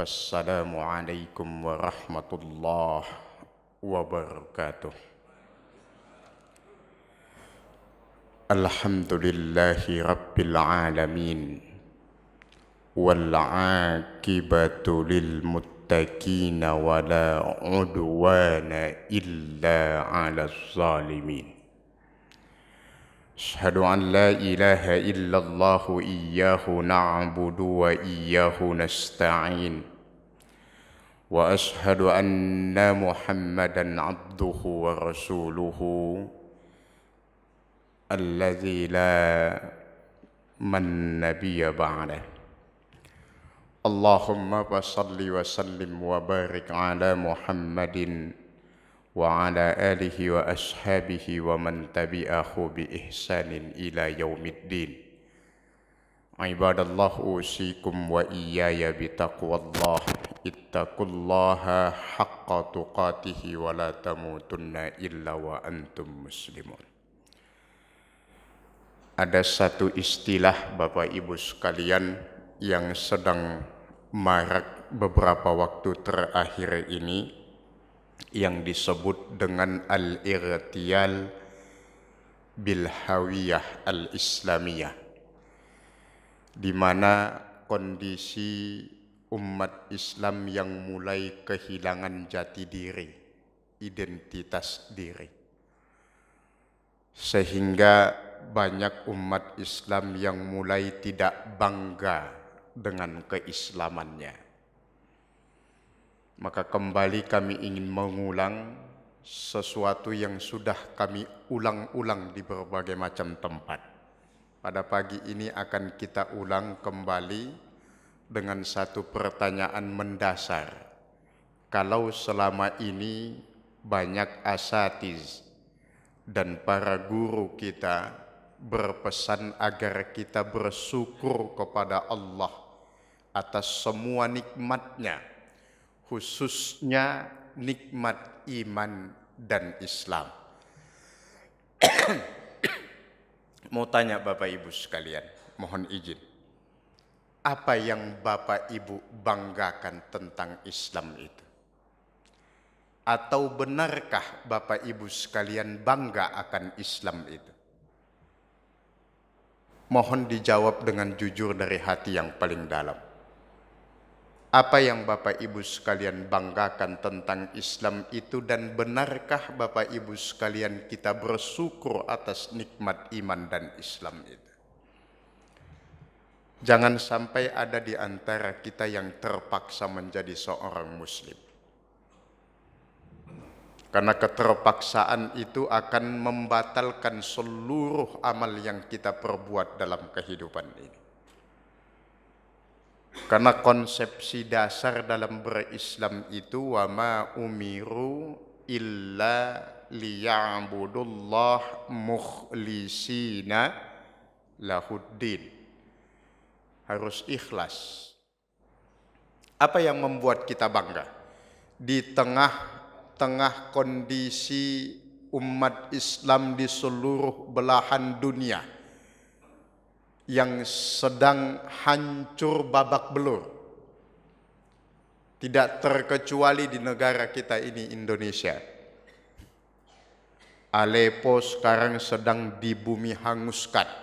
Assalamualaikum warahmatullahi wabarakatuh. Alhamdulillahi rabbil alamin. Wal aqibatu lil muttaqin wa la udwana illa 'alal zalimin. Asyhadu an la ilaha illallah iyyahu na'budu wa iyyahu nasta'in. Wa asyhadu anna Muhammadan 'abduhu wa rasuluhu alladzi la man nabiyya ba'dah. Allahumma shalli wa sallim wa barik ala Muhammadin wa ala alihi wa ashabihi wa man tabi'ahu bi ihsanin ila yaumiddin. Ibadallah, usikum wa iyaya bitaqwallah. Ittaqullaha haqqa tuqatihi wa la tamutunna illa wa antum muslimun. Ada satu istilah Bapak Ibu sekalian yang sedang marak beberapa waktu terakhir ini, yang disebut dengan al-irtiyal bil hawiyah al-islamiyah, di mana kondisi umat Islam yang mulai kehilangan jati diri, identitas diri, sehingga banyak umat Islam yang mulai tidak bangga dengan keislamannya. Maka kembali kami ingin mengulang sesuatu yang sudah kami ulang-ulang di berbagai macam tempat. Pada pagi ini akan kita ulang kembali dengan satu pertanyaan mendasar. Kalau selama ini banyak asatiz dan para guru kita berpesan agar kita bersyukur kepada Allah atas semua nikmatnya, khususnya nikmat iman dan Islam. Mau tanya Bapak Ibu sekalian, mohon izin. Apa yang Bapak Ibu banggakan tentang Islam itu? Atau benarkah Bapak Ibu sekalian bangga akan Islam itu? Mohon dijawab dengan jujur dari hati yang paling dalam. Apa yang Bapak Ibu sekalian banggakan tentang Islam itu, dan benarkah Bapak Ibu sekalian kita bersyukur atas nikmat iman dan Islam itu? Jangan sampai ada di antara kita yang terpaksa menjadi seorang muslim. Karena keterpaksaan itu akan membatalkan seluruh amal yang kita perbuat dalam kehidupan ini. Karena konsepsi dasar dalam berislam itu, wa ma umiru illa liya'budullah mukhlisina lahuddin. Harus ikhlas. Apa yang membuat kita bangga? Di tengah-tengah kondisi umat Islam di seluruh belahan dunia yang sedang hancur babak belur, tidak terkecuali di negara kita ini, Indonesia. Aleppo sekarang sedang dibumi hanguskan.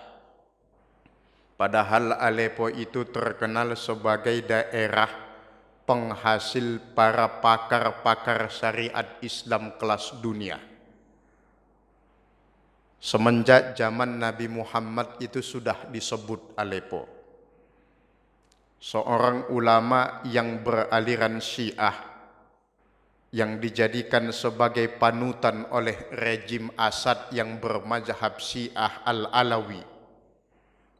Padahal Aleppo itu terkenal sebagai daerah penghasil para pakar-pakar syariat Islam kelas dunia. Semenjak zaman Nabi Muhammad itu sudah disebut Aleppo. Seorang ulama yang beraliran Syiah, yang dijadikan sebagai panutan oleh rejim Asad yang bermazhab Syiah Al-Alawi,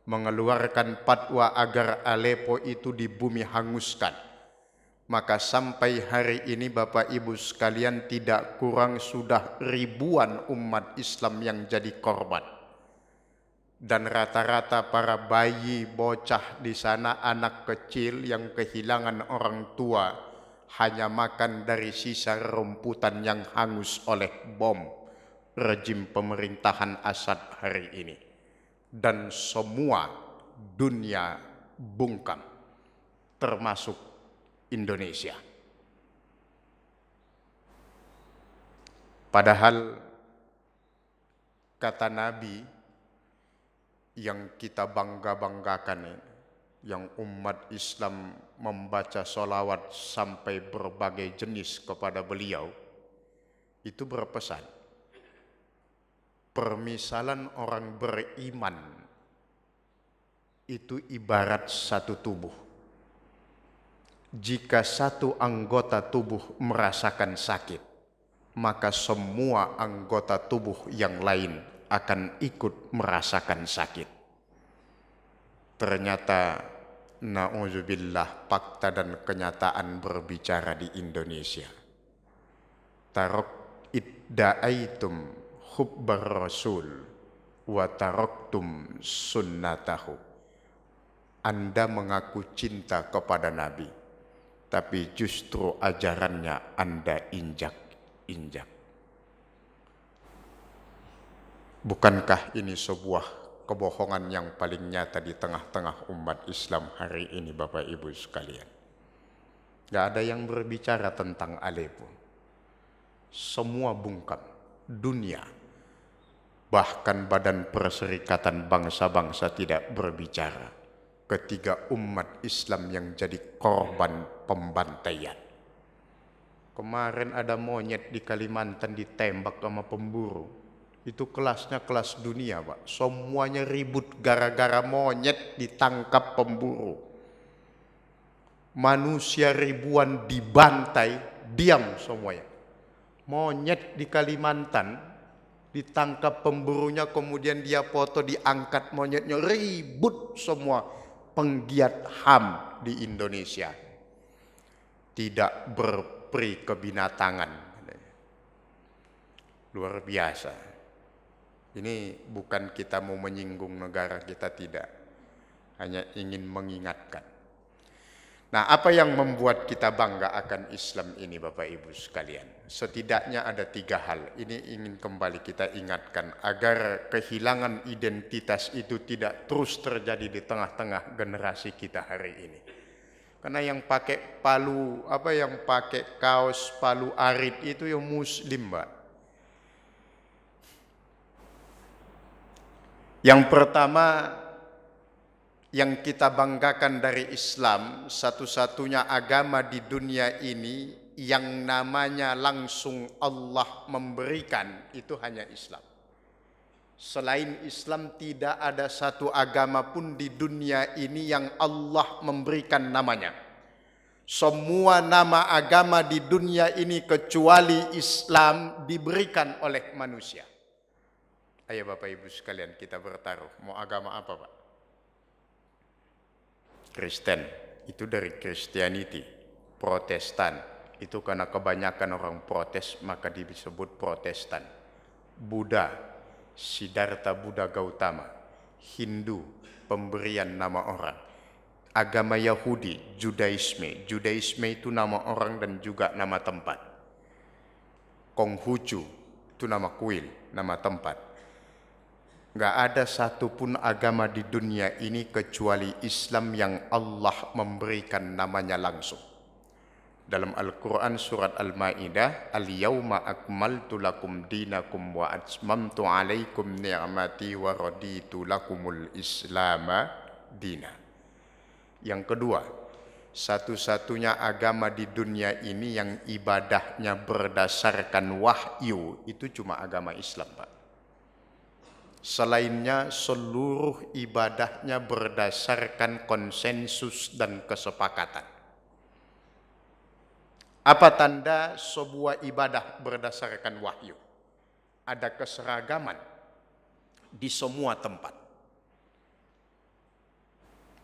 mengeluarkan fatwa agar Aleppo itu dibumi hanguskan. Maka sampai hari ini Bapak Ibu sekalian, tidak kurang sudah ribuan umat Islam yang jadi korban. Dan rata-rata para bayi, bocah di sana, anak kecil yang kehilangan orang tua, hanya makan dari sisa rumputan yang hangus oleh bom rejim pemerintahan Asad hari ini. Dan semua dunia bungkam, termasuk Indonesia. Padahal kata Nabi yang kita bangga-banggakan, yang umat Islam membaca sholawat sampai berbagai jenis kepada beliau, itu berpesan, permisalan orang beriman itu ibarat satu tubuh. Jika satu anggota tubuh merasakan sakit, maka semua anggota tubuh yang lain akan ikut merasakan sakit. Ternyata, na'udzubillah, fakta dan kenyataan berbicara di Indonesia. Tarok idda'aitum hubbar rasul wa taraktum sunnatahu. Anda mengaku cinta kepada Nabi, tapi justru ajarannya Anda injak-injak. Bukankah ini sebuah kebohongan yang paling nyata di tengah-tengah umat Islam hari ini, Bapak Ibu sekalian? Gak ada yang berbicara tentang Aleppo. Semua bungkam dunia, bahkan Badan Perserikatan Bangsa-Bangsa tidak berbicara ketika umat Islam yang jadi korban pembantaian. Kemarin ada monyet di Kalimantan ditembak sama pemburu. Itu kelasnya kelas dunia, Pak. Semuanya ribut gara-gara monyet ditangkap pemburu. Manusia ribuan dibantai, diam semuanya. Monyet di Kalimantan ditangkap pemburunya, kemudian dia foto, diangkat monyetnya, ribut semua penggiat HAM di Indonesia. Tidak berperi kebinatangan. Luar biasa. Ini bukan kita mau menyinggung negara kita, tidak. Hanya ingin mengingatkan. Nah, apa yang membuat kita bangga akan Islam ini, Bapak Ibu sekalian? Setidaknya ada 3 hal. Ini ingin kembali kita ingatkan agar kehilangan identitas itu tidak terus terjadi di tengah-tengah generasi kita hari ini. Karena yang pakai yang pakai kaos palu arit itu yang Muslim, Mbak. Yang pertama yang kita banggakan dari Islam, satu-satunya agama di dunia ini yang namanya langsung Allah memberikan, itu hanya Islam. Selain Islam tidak ada satu agama pun di dunia ini yang Allah memberikan namanya. Semua nama agama di dunia ini kecuali Islam diberikan oleh manusia. Ayo Bapak Ibu sekalian, kita bertaruh. Mau agama apa, Pak? Kristen, itu dari Christianity. Protestan, itu karena kebanyakan orang protes maka disebut Protestan. Buddha, Siddhartha Buddha Gautama. Hindu, pemberian nama orang. Agama Yahudi, Judaisme. Judaisme itu nama orang dan juga nama tempat. Konghucu, itu nama kuil, nama tempat. Gak ada satupun agama di dunia ini kecuali Islam yang Allah memberikan namanya langsung. Dalam Al-Quran surat Al-Ma'idah, Al-yawma akmaltu lakum dinakum wa atmamtu alaikum ni'mati wa raditu lakumul islama dina. Yang kedua, satu-satunya agama di dunia ini yang ibadahnya berdasarkan wahyu, itu cuma agama Islam, Pak. Selainnya seluruh ibadahnya berdasarkan konsensus dan kesepakatan. Apa tanda sebuah ibadah berdasarkan wahyu? Ada keseragaman di semua tempat.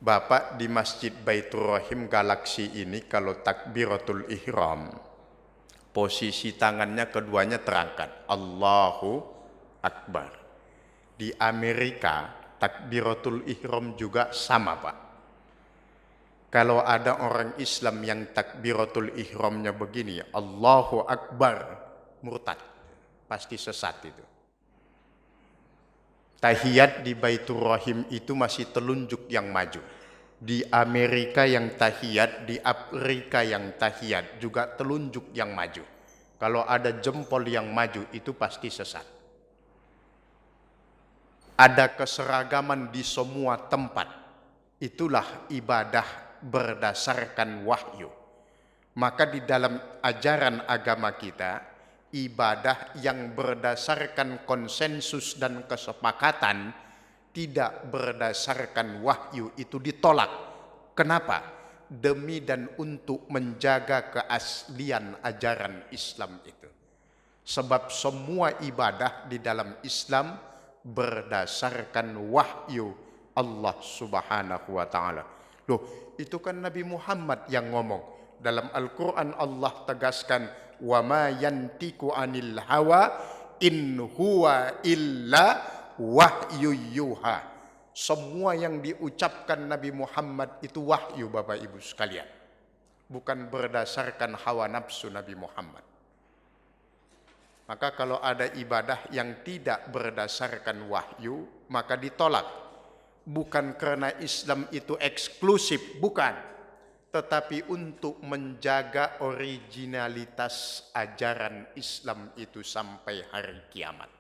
Bapak di Masjid Baitur Rahim Galaksi ini kalau takbiratul ihram, posisi tangannya keduanya terangkat, Allahu Akbar. Di Amerika takbiratul ihram juga sama, Pak. Kalau ada orang Islam yang takbiratul ihramnya begini, Allahu Akbar, murtad, pasti sesat itu. Tahiyat di Baitur Rahim itu masih telunjuk yang maju. Di Amerika yang tahiyat, di Afrika yang tahiyat, juga telunjuk yang maju. Kalau ada jempol yang maju, itu pasti sesat. Ada keseragaman di semua tempat. Itulah ibadah berdasarkan wahyu. Maka di dalam ajaran agama kita, ibadah yang berdasarkan konsensus dan kesepakatan, tidak berdasarkan wahyu, itu ditolak. Kenapa? Demi dan untuk menjaga keaslian ajaran Islam itu. Sebab semua ibadah di dalam Islam berdasarkan wahyu Allah Subhanahu wa taala. Loh, itu kan Nabi Muhammad yang ngomong. Dalam Al-Qur'an Allah tegaskan, "Wa ma yantiku 'anil hawa in huwa illa wahyu yuha." Semua yang diucapkan Nabi Muhammad itu wahyu, Bapak Ibu sekalian. Bukan berdasarkan hawa nafsu Nabi Muhammad. Maka kalau ada ibadah yang tidak berdasarkan wahyu, maka ditolak. Bukan karena Islam itu eksklusif, bukan. Tetapi untuk menjaga originalitas ajaran Islam itu sampai hari kiamat.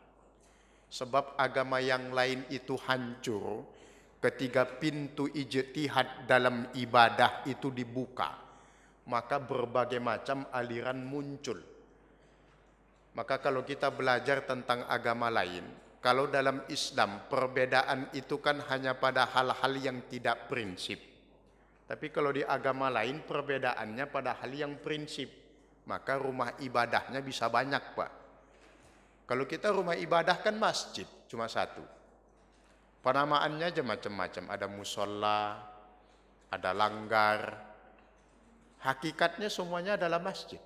Sebab agama yang lain itu hancur ketika pintu ijtihad dalam ibadah itu dibuka. Maka berbagai macam aliran muncul. Maka kalau kita belajar tentang agama lain, kalau dalam Islam perbedaan itu kan hanya pada hal-hal yang tidak prinsip. Tapi kalau di agama lain perbedaannya pada hal yang prinsip. Maka rumah ibadahnya bisa banyak, Pak. Kalau kita rumah ibadah kan masjid, cuma satu. Penamaannya aja macam-macam. Ada musola, ada langgar. Hakikatnya semuanya adalah masjid.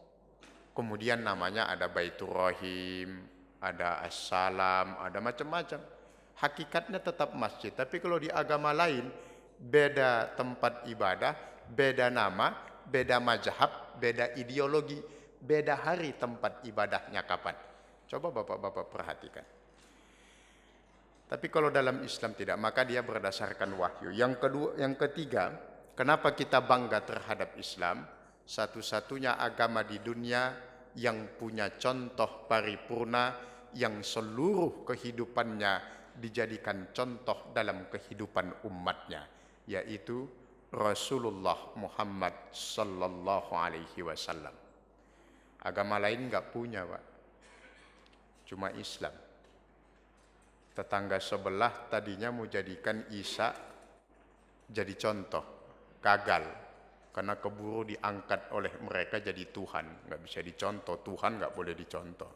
Kemudian namanya ada Baitur Rahim, ada Assalam, ada macam-macam. Hakikatnya tetap masjid. Tapi kalau di agama lain, beda tempat ibadah, beda nama, beda mazhab, beda ideologi, beda hari tempat ibadahnya kapan. Coba bapak-bapak perhatikan. Tapi kalau dalam Islam tidak, maka dia berdasarkan wahyu. Yang ketiga, kenapa kita bangga terhadap Islam? Satu-satunya agama di dunia yang punya contoh paripurna, yang seluruh kehidupannya dijadikan contoh dalam kehidupan umatnya, yaitu Rasulullah Muhammad sallallahu alaihi wasallam. Agama lain enggak punya, Pak. Cuma Islam. Tetangga sebelah tadinya mau jadikan Isa jadi contoh, gagal. Karena keburu diangkat oleh mereka jadi Tuhan. Nggak bisa dicontoh, Tuhan nggak boleh dicontoh.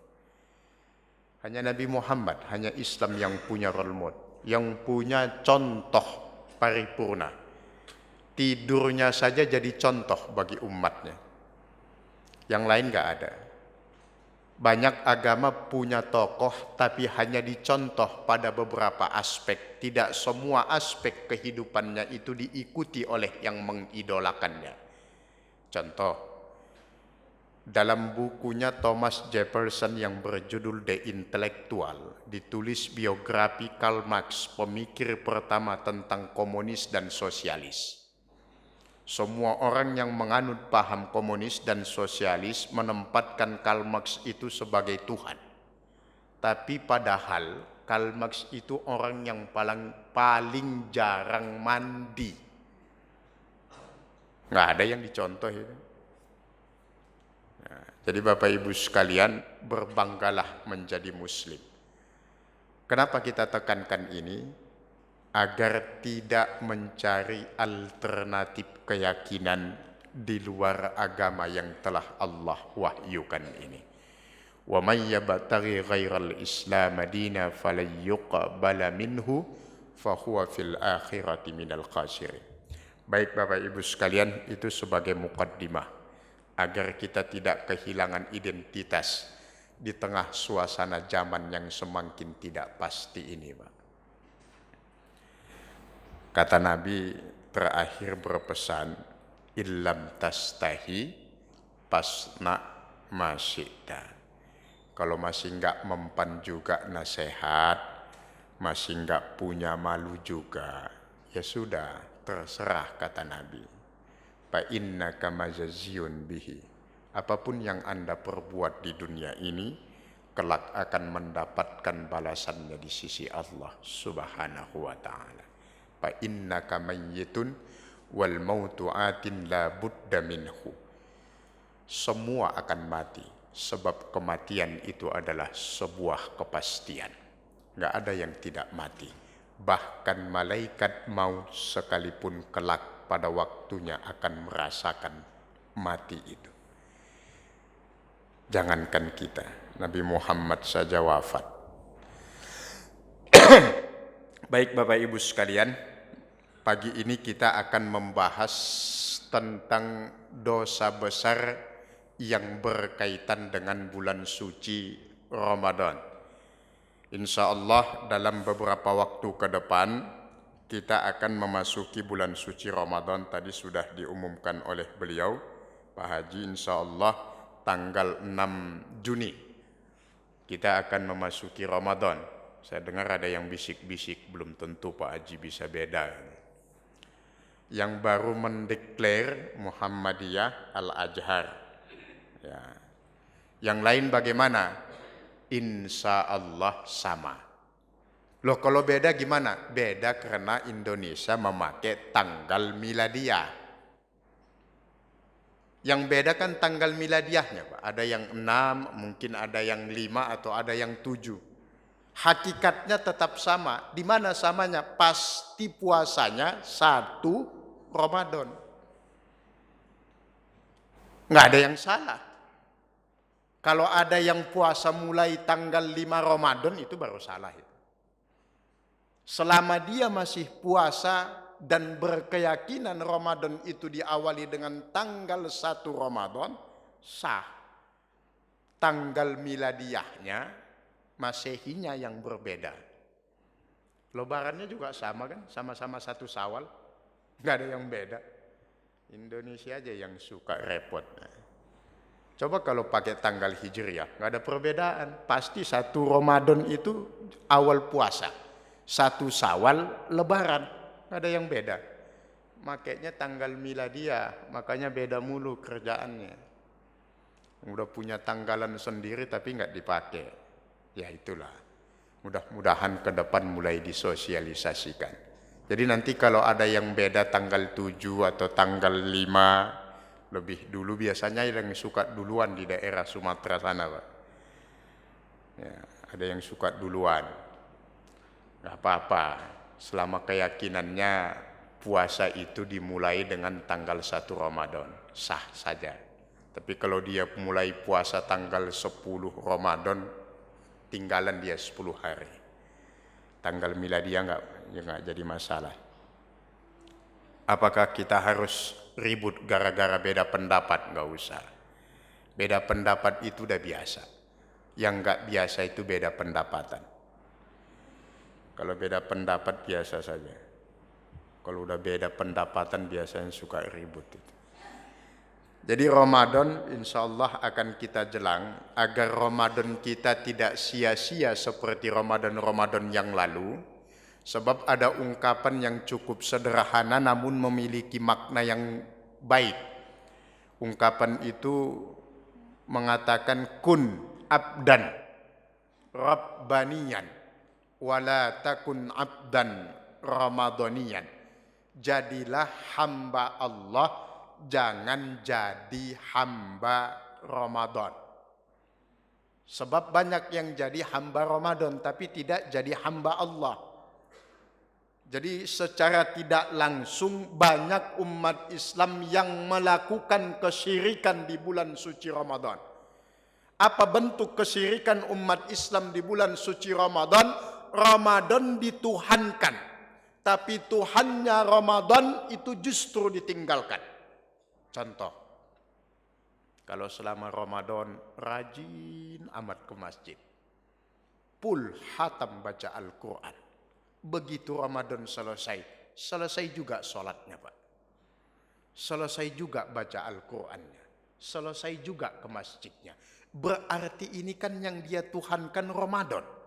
Hanya Nabi Muhammad, hanya Islam yang punya role model, yang punya contoh paripurna. Tidurnya saja jadi contoh bagi umatnya. Yang lain nggak ada. Banyak agama punya tokoh, tapi hanya dicontoh pada beberapa aspek. Tidak semua aspek kehidupannya itu diikuti oleh yang mengidolakannya. Contoh, dalam bukunya Thomas Jefferson yang berjudul The Intellectual, ditulis biografi Karl Marx, pemikir pertama tentang komunis dan sosialis. Semua orang yang menganut paham komunis dan sosialis menempatkan Karl Marx itu sebagai Tuhan. Tapi padahal Karl Marx itu orang yang paling jarang mandi. Nggak ada yang dicontoh itu. Nah, jadi Bapak Ibu sekalian, berbanggalah menjadi Muslim. Kenapa kita tekankan ini? Agar tidak mencari alternatif keyakinan di luar agama yang telah Allah wahyukan ini. Wa may yabtaghi ghairal islam dina falan yuqbala minhu fa huwa fil akhirati minal khasirin. Baik Bapak Ibu sekalian, itu sebagai mukaddimah agar kita tidak kehilangan identitas di tengah suasana zaman yang semakin tidak pasti ini, Pak. Kata Nabi terakhir berpesan, illam tastahi pasna masyita. Kalau masih enggak mempan juga nasihat, masih enggak punya malu juga, ya sudah, terserah kata Nabi. Fa innaka majaziyun bihi. Apapun yang Anda perbuat di dunia ini, kelak akan mendapatkan balasannya di sisi Allah Subhanahu wa taala. Fa innaka mayyitun wal mautu atin la budda minhu. Semua akan mati, sebab kematian itu adalah sebuah kepastian. Enggak ada yang tidak mati. Bahkan malaikat maut sekalipun kelak pada waktunya akan merasakan mati itu. Jangankan kita, Nabi Muhammad saja wafat. Baik Bapak Ibu sekalian, pagi ini kita akan membahas tentang dosa besar yang berkaitan dengan bulan suci Ramadan. Insya Allah dalam beberapa waktu ke depan kita akan memasuki bulan suci Ramadan. Tadi sudah diumumkan oleh beliau, Pak Haji, insya Allah tanggal 6 Juni kita akan memasuki Ramadan. Saya dengar ada yang bisik-bisik, belum tentu Pak Haji bisa beda. Yang baru mendeklar Muhammadiyah Al-Azhar. Ya. Yang lain bagaimana? Insya Allah sama. Loh kalau beda gimana? Beda karena Indonesia memakai tanggal miladiah. Yang beda kan tanggal miladiahnya, Pak. Ada yang 6, mungkin ada yang 5 atau ada yang 7. Hakikatnya tetap sama. Di mana samanya? Pasti puasanya 1 Ramadan. Nggak ada yang salah. Kalau ada yang puasa mulai tanggal 5 Ramadan itu baru salah itu. Selama dia masih puasa dan berkeyakinan Ramadan itu diawali dengan tanggal 1 Ramadan, sah. Tanggal miladiahnya, Masehinya yang berbeda. Lebarannya juga sama kan? Sama-sama 1 Syawal. Nggak ada yang beda. Indonesia aja yang suka repot. Coba kalau pakai tanggal Hijriah, nggak ada perbedaan. Pasti 1 Ramadan itu awal puasa. 1 Syawal Lebaran, nggak ada yang beda. Makanya tanggal miladiah, makanya beda mulu kerjaannya. Udah punya tanggalan sendiri tapi nggak dipakai. Ya itulah. Mudah-mudahan ke depan mulai disosialisasikan. Jadi nanti kalau ada yang beda tanggal 7 atau tanggal 5 lebih dulu, biasanya yang suka duluan di daerah Sumatera sana, Pak. Ya, ada yang suka duluan. Gak apa-apa, selama keyakinannya puasa itu dimulai dengan tanggal 1 Ramadan, sah saja. Tapi kalau dia mulai puasa tanggal 10 Ramadan, tinggalan dia 10 hari. Tanggal miladiah nggak jadi masalah. Apakah kita harus ribut gara-gara beda pendapat? Nggak usah. Beda pendapat itu udah biasa. Yang nggak biasa itu beda pendapatan. Kalau beda pendapat biasa saja. Kalau udah beda pendapatan biasanya suka ribut itu. Jadi Ramadan insya Allah akan kita jelang agar Ramadan kita tidak sia-sia seperti Ramadan-Ramadan yang lalu. Sebab ada ungkapan yang cukup sederhana namun memiliki makna yang baik. Ungkapan itu mengatakan kun abdan rabbaniyan wala takun abdan ramadaniyan. Jadilah hamba Allah, jangan jadi hamba Ramadan. Sebab banyak yang jadi hamba Ramadan tapi tidak jadi hamba Allah. Jadi secara tidak langsung banyak umat Islam yang melakukan kesyirikan di bulan suci Ramadan. Apa bentuk kesyirikan umat Islam di bulan suci Ramadan? Ramadan dituhankan, tapi Tuhannya Ramadan itu justru ditinggalkan. Contoh, kalau selama Ramadan rajin amat ke masjid, full hatam baca Al-Quran. Begitu Ramadan selesai juga sholatnya, Pak. Selesai juga baca Al-Qurannya. Selesai juga ke masjidnya. Berarti ini kan yang dia tuhankan Ramadan.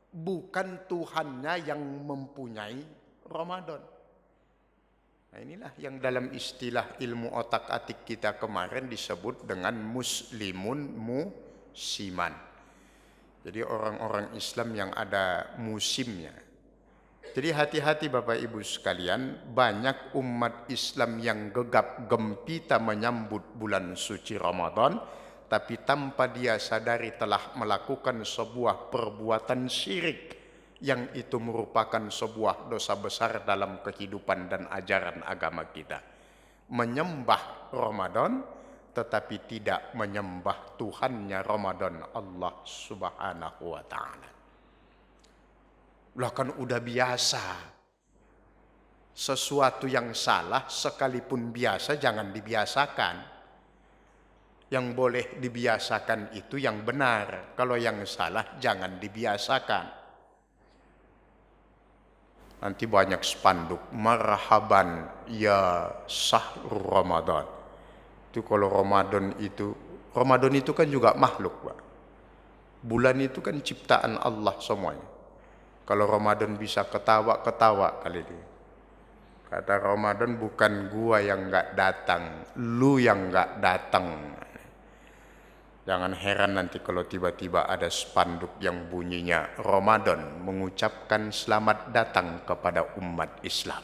Bukan Tuhannya yang mempunyai Ramadan. Nah, inilah yang dalam istilah ilmu otak-atik kita kemarin disebut dengan muslimun musiman. Jadi orang-orang Islam yang ada musimnya. Jadi hati-hati Bapak Ibu sekalian, banyak umat Islam yang gegap gempita menyambut bulan suci Ramadan, tapi tanpa dia sadari telah melakukan sebuah perbuatan syirik, yang itu merupakan sebuah dosa besar dalam kehidupan dan ajaran agama kita. Menyembah Ramadan tetapi tidak menyembah Tuhannya Ramadan, Allah Subhanahu wa taala. Lah kan udah biasa. Sesuatu yang salah sekalipun biasa jangan dibiasakan. Yang boleh dibiasakan itu yang benar. Kalau yang salah jangan dibiasakan. Nanti banyak spanduk, marhaban ya syahrul Ramadan. Itu kalau Ramadan itu kan juga makhluk, Pak. Bulan itu kan ciptaan Allah semuanya. Kalau Ramadan bisa ketawa kali ini. Kata Ramadan, bukan gua yang nggak datang, lu yang nggak datang. Jangan heran nanti kalau tiba-tiba ada spanduk yang bunyinya Ramadan mengucapkan selamat datang kepada umat Islam.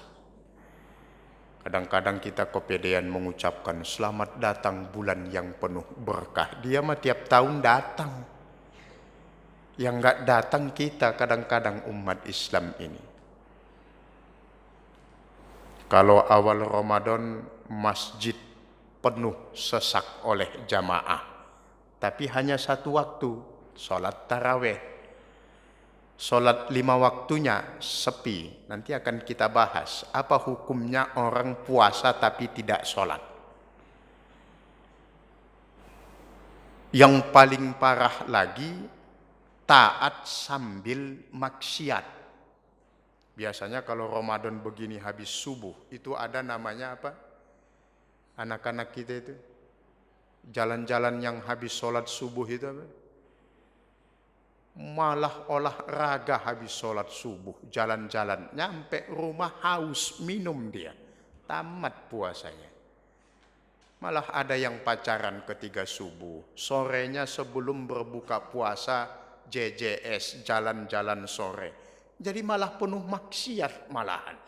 Kadang-kadang kita kepedean mengucapkan selamat datang bulan yang penuh berkah. Dia mah tiap tahun datang. Yang nggak datang kita kadang-kadang umat Islam ini. Kalau awal Ramadan masjid penuh sesak oleh jamaah. Tapi hanya satu waktu, sholat taraweh. Sholat 5 waktunya sepi. Nanti akan kita bahas apa hukumnya orang puasa tapi tidak sholat. Yang paling parah lagi, taat sambil maksiat. Biasanya kalau Ramadan begini habis subuh, itu ada namanya apa? Anak-anak kita itu jalan-jalan yang habis sholat subuh itu apa? Malah olahraga habis sholat subuh, jalan-jalan, nyampe rumah haus, minum dia, tamat puasanya. Malah ada yang pacaran ketiga subuh, sorenya sebelum berbuka puasa JJS, jalan-jalan sore. Jadi malah penuh maksiat malahan.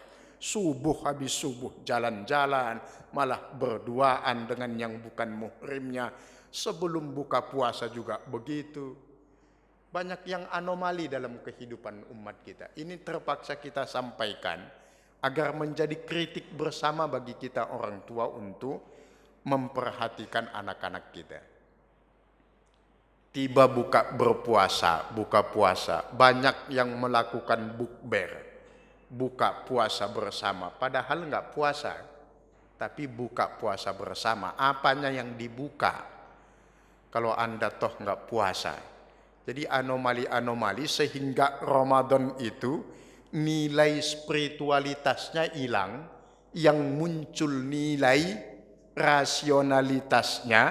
Subuh habis subuh jalan-jalan, malah berduaan dengan yang bukan muhrimnya. Sebelum buka puasa juga begitu. Banyak yang anomali dalam kehidupan umat kita. Ini terpaksa kita sampaikan agar menjadi kritik bersama bagi kita orang tua untuk memperhatikan anak-anak kita. Tiba buka puasa, banyak yang melakukan bukber. Buka puasa bersama, padahal enggak puasa, tapi buka puasa bersama. Apanya yang dibuka kalau Anda toh enggak puasa? Jadi anomali-anomali sehingga Ramadan itu nilai spiritualitasnya hilang, yang muncul nilai rasionalitasnya,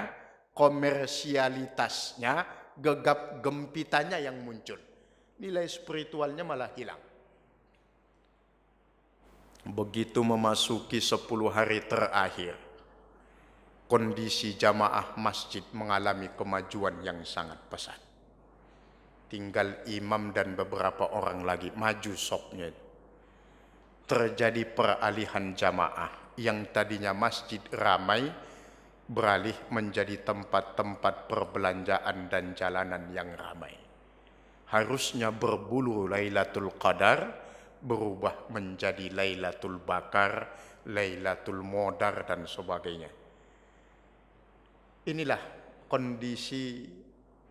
komersialitasnya, gegap gempitanya yang muncul. Nilai spiritualnya malah hilang. Begitu memasuki 10 hari terakhir, kondisi jamaah masjid mengalami kemajuan yang sangat pesat. Tinggal imam dan beberapa orang lagi maju sopnya. Terjadi peralihan jamaah yang tadinya masjid ramai beralih menjadi tempat-tempat perbelanjaan dan jalanan yang ramai. Harusnya berbulu Lailatul Qadar berubah menjadi Lailatul Bakar, Lailatul Modar dan sebagainya. Inilah kondisi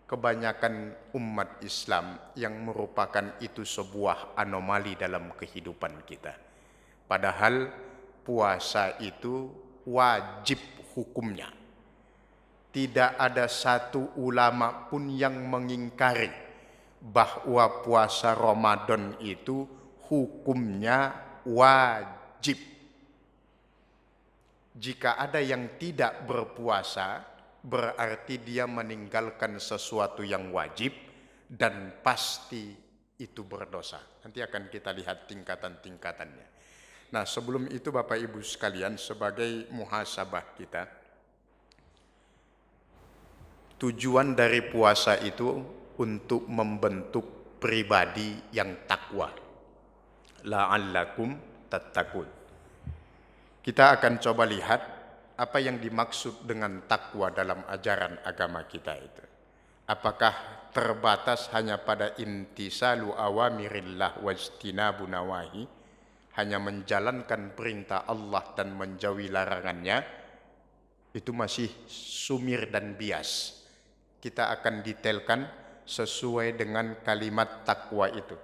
kebanyakan umat Islam yang merupakan itu sebuah anomali dalam kehidupan kita. Padahal puasa itu wajib hukumnya. Tidak ada satu ulama pun yang mengingkari bahwa puasa Ramadan itu hukumnya wajib. Jika ada yang tidak berpuasa, berarti dia meninggalkan sesuatu yang wajib dan pasti itu berdosa. Nanti akan kita lihat tingkatan-tingkatannya. Nah, sebelum itu Bapak Ibu sekalian, sebagai muhasabah kita, tujuan dari puasa itu untuk membentuk pribadi yang takwa. La'allakum tattaqun. Kita akan coba lihat apa yang dimaksud dengan takwa dalam ajaran agama kita itu. Apakah terbatas hanya pada imtisalu awamirillah wajtinabu nawahi, hanya menjalankan perintah Allah dan menjauhi larangannya? Itu masih sumir dan bias. Kita akan detailkan sesuai dengan kalimat takwa itu.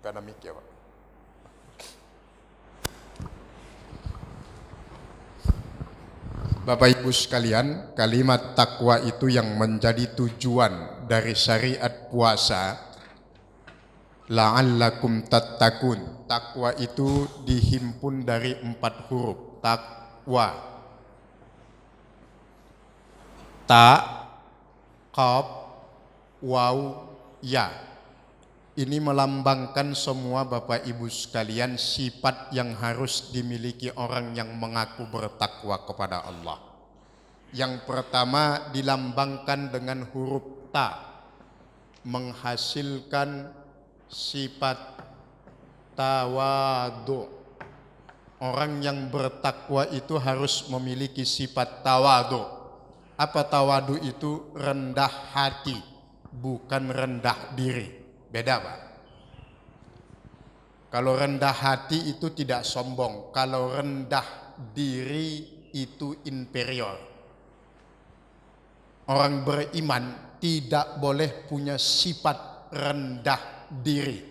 Kanamik ya Pak. Bapak Ibu sekalian, kalimat takwa itu yang menjadi tujuan dari syariat puasa. La'allakum tattaqun. Takwa itu dihimpun dari 4 huruf. Takwa. Ta, qaf, waw, ya. Ini melambangkan semua Bapak Ibu sekalian sifat yang harus dimiliki orang yang mengaku bertakwa kepada Allah. Yang pertama dilambangkan dengan huruf ta, menghasilkan sifat tawadu. Orang yang bertakwa itu harus memiliki sifat tawadu. Apa tawadu itu? Rendah hati, bukan rendah diri. Beda Pak. Kalau rendah hati itu tidak sombong, kalau rendah diri itu inferior. Orang beriman tidak boleh punya sifat rendah diri.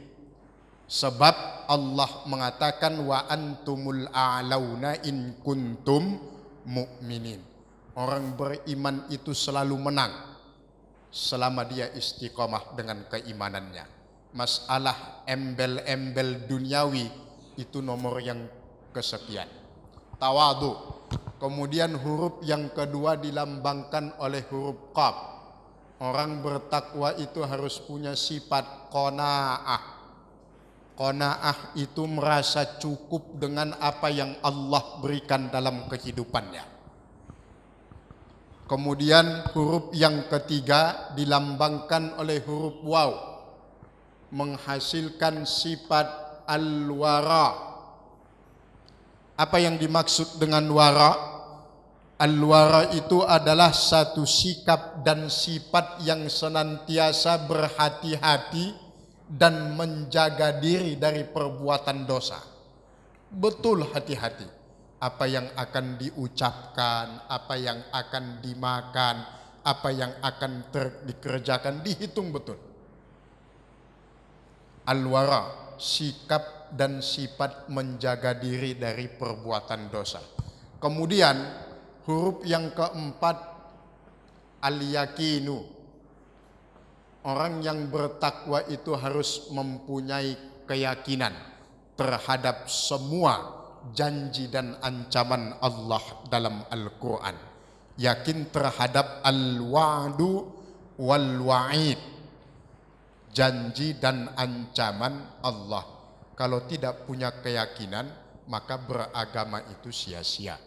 Sebab Allah mengatakan wa antumul a'launa in kuntum mu'minin. Orang beriman itu selalu menang selama dia istiqomah dengan keimanannya. Masalah embel-embel duniawi itu nomor yang kesekian. Tawadu. Kemudian huruf yang kedua dilambangkan oleh huruf qaf. Orang bertakwa itu harus punya sifat qanaah. Qanaah itu merasa cukup dengan apa yang Allah berikan dalam kehidupannya. Kemudian huruf yang ketiga dilambangkan oleh huruf waw, menghasilkan sifat al-wara. Apa yang dimaksud dengan wara? Al-wara itu adalah satu sikap dan sifat yang senantiasa berhati-hati dan menjaga diri dari perbuatan dosa. Betul hati-hati. Apa yang akan diucapkan, apa yang akan dimakan, apa yang akan dikerjakan, dihitung betul. Al-wara, sikap dan sifat menjaga diri dari perbuatan dosa. Kemudian huruf yang keempat, al-yakinu. Orang yang bertakwa itu harus mempunyai keyakinan terhadap semua janji dan ancaman Allah dalam Al-Quran. Yakin terhadap al-wa'du wal-wa'id, janji dan ancaman Allah. Kalau tidak punya keyakinan, maka beragama itu sia-sia.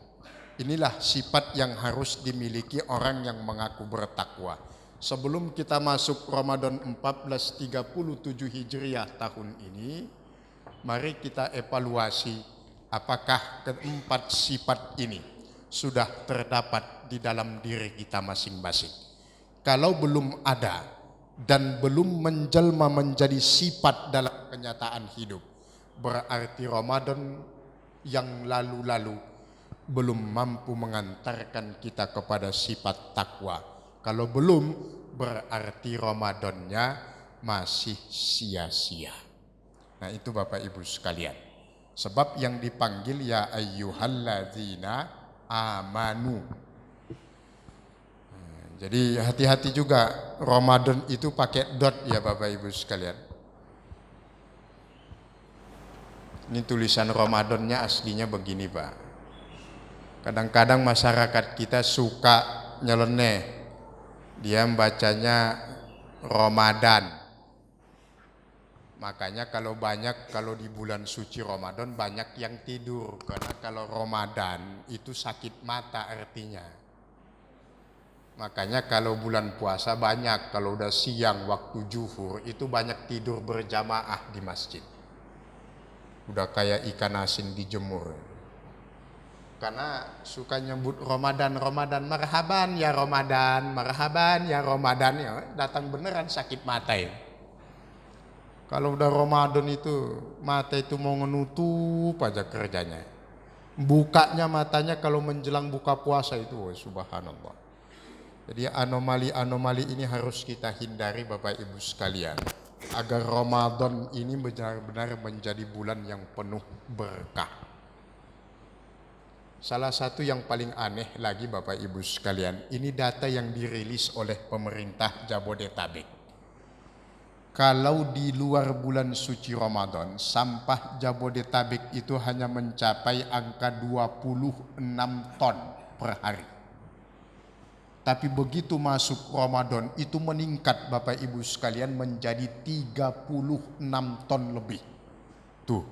Inilah sifat yang harus dimiliki orang yang mengaku bertakwa. Sebelum kita masuk Ramadan 1437 Hijriah tahun ini, mari kita evaluasi apakah keempat sifat ini sudah terdapat di dalam diri kita masing-masing. Kalau belum ada dan belum menjelma menjadi sifat dalam kenyataan hidup, berarti Ramadan yang lalu-lalu belum mampu mengantarkan kita kepada sifat takwa. Kalau belum, berarti Ramadannya masih sia-sia. Nah, itu Bapak Ibu sekalian. Sebab yang dipanggil ya ayyuhalladzina amanu. Jadi hati-hati juga, Ramadan itu pakai dot ya Bapak Ibu sekalian. Ini tulisan Ramadannya aslinya begini Pak. Kadang-kadang masyarakat kita suka nyeleneh. Dia membacanya Ramadan. Makanya kalau di bulan suci Ramadan banyak yang tidur. Karena kalau Ramadan itu sakit mata artinya. Makanya kalau bulan puasa banyak, kalau udah siang waktu zuhur itu banyak tidur berjamaah di masjid. Udah kayak ikan asin dijemur. Karena suka nyebut Ramadan, marhaban ya Ramadan, marhaban ya Ramadan, ya datang beneran sakit mata ya. Kalau udah Ramadan itu mata itu mau menutup aja kerjanya. Bukanya matanya kalau menjelang buka puasa itu, oh, subhanallah. Jadi anomali-anomali ini harus kita hindari Bapak Ibu sekalian, agar Ramadan ini benar-benar menjadi bulan yang penuh berkah. Salah satu yang paling aneh lagi Bapak Ibu sekalian, ini data yang dirilis oleh pemerintah Jabodetabek. Kalau di luar bulan suci Ramadan, sampah Jabodetabek itu hanya mencapai angka 26 ton per hari. Tapi begitu masuk Ramadan itu meningkat Bapak Ibu sekalian menjadi 36 ton lebih. Tuh,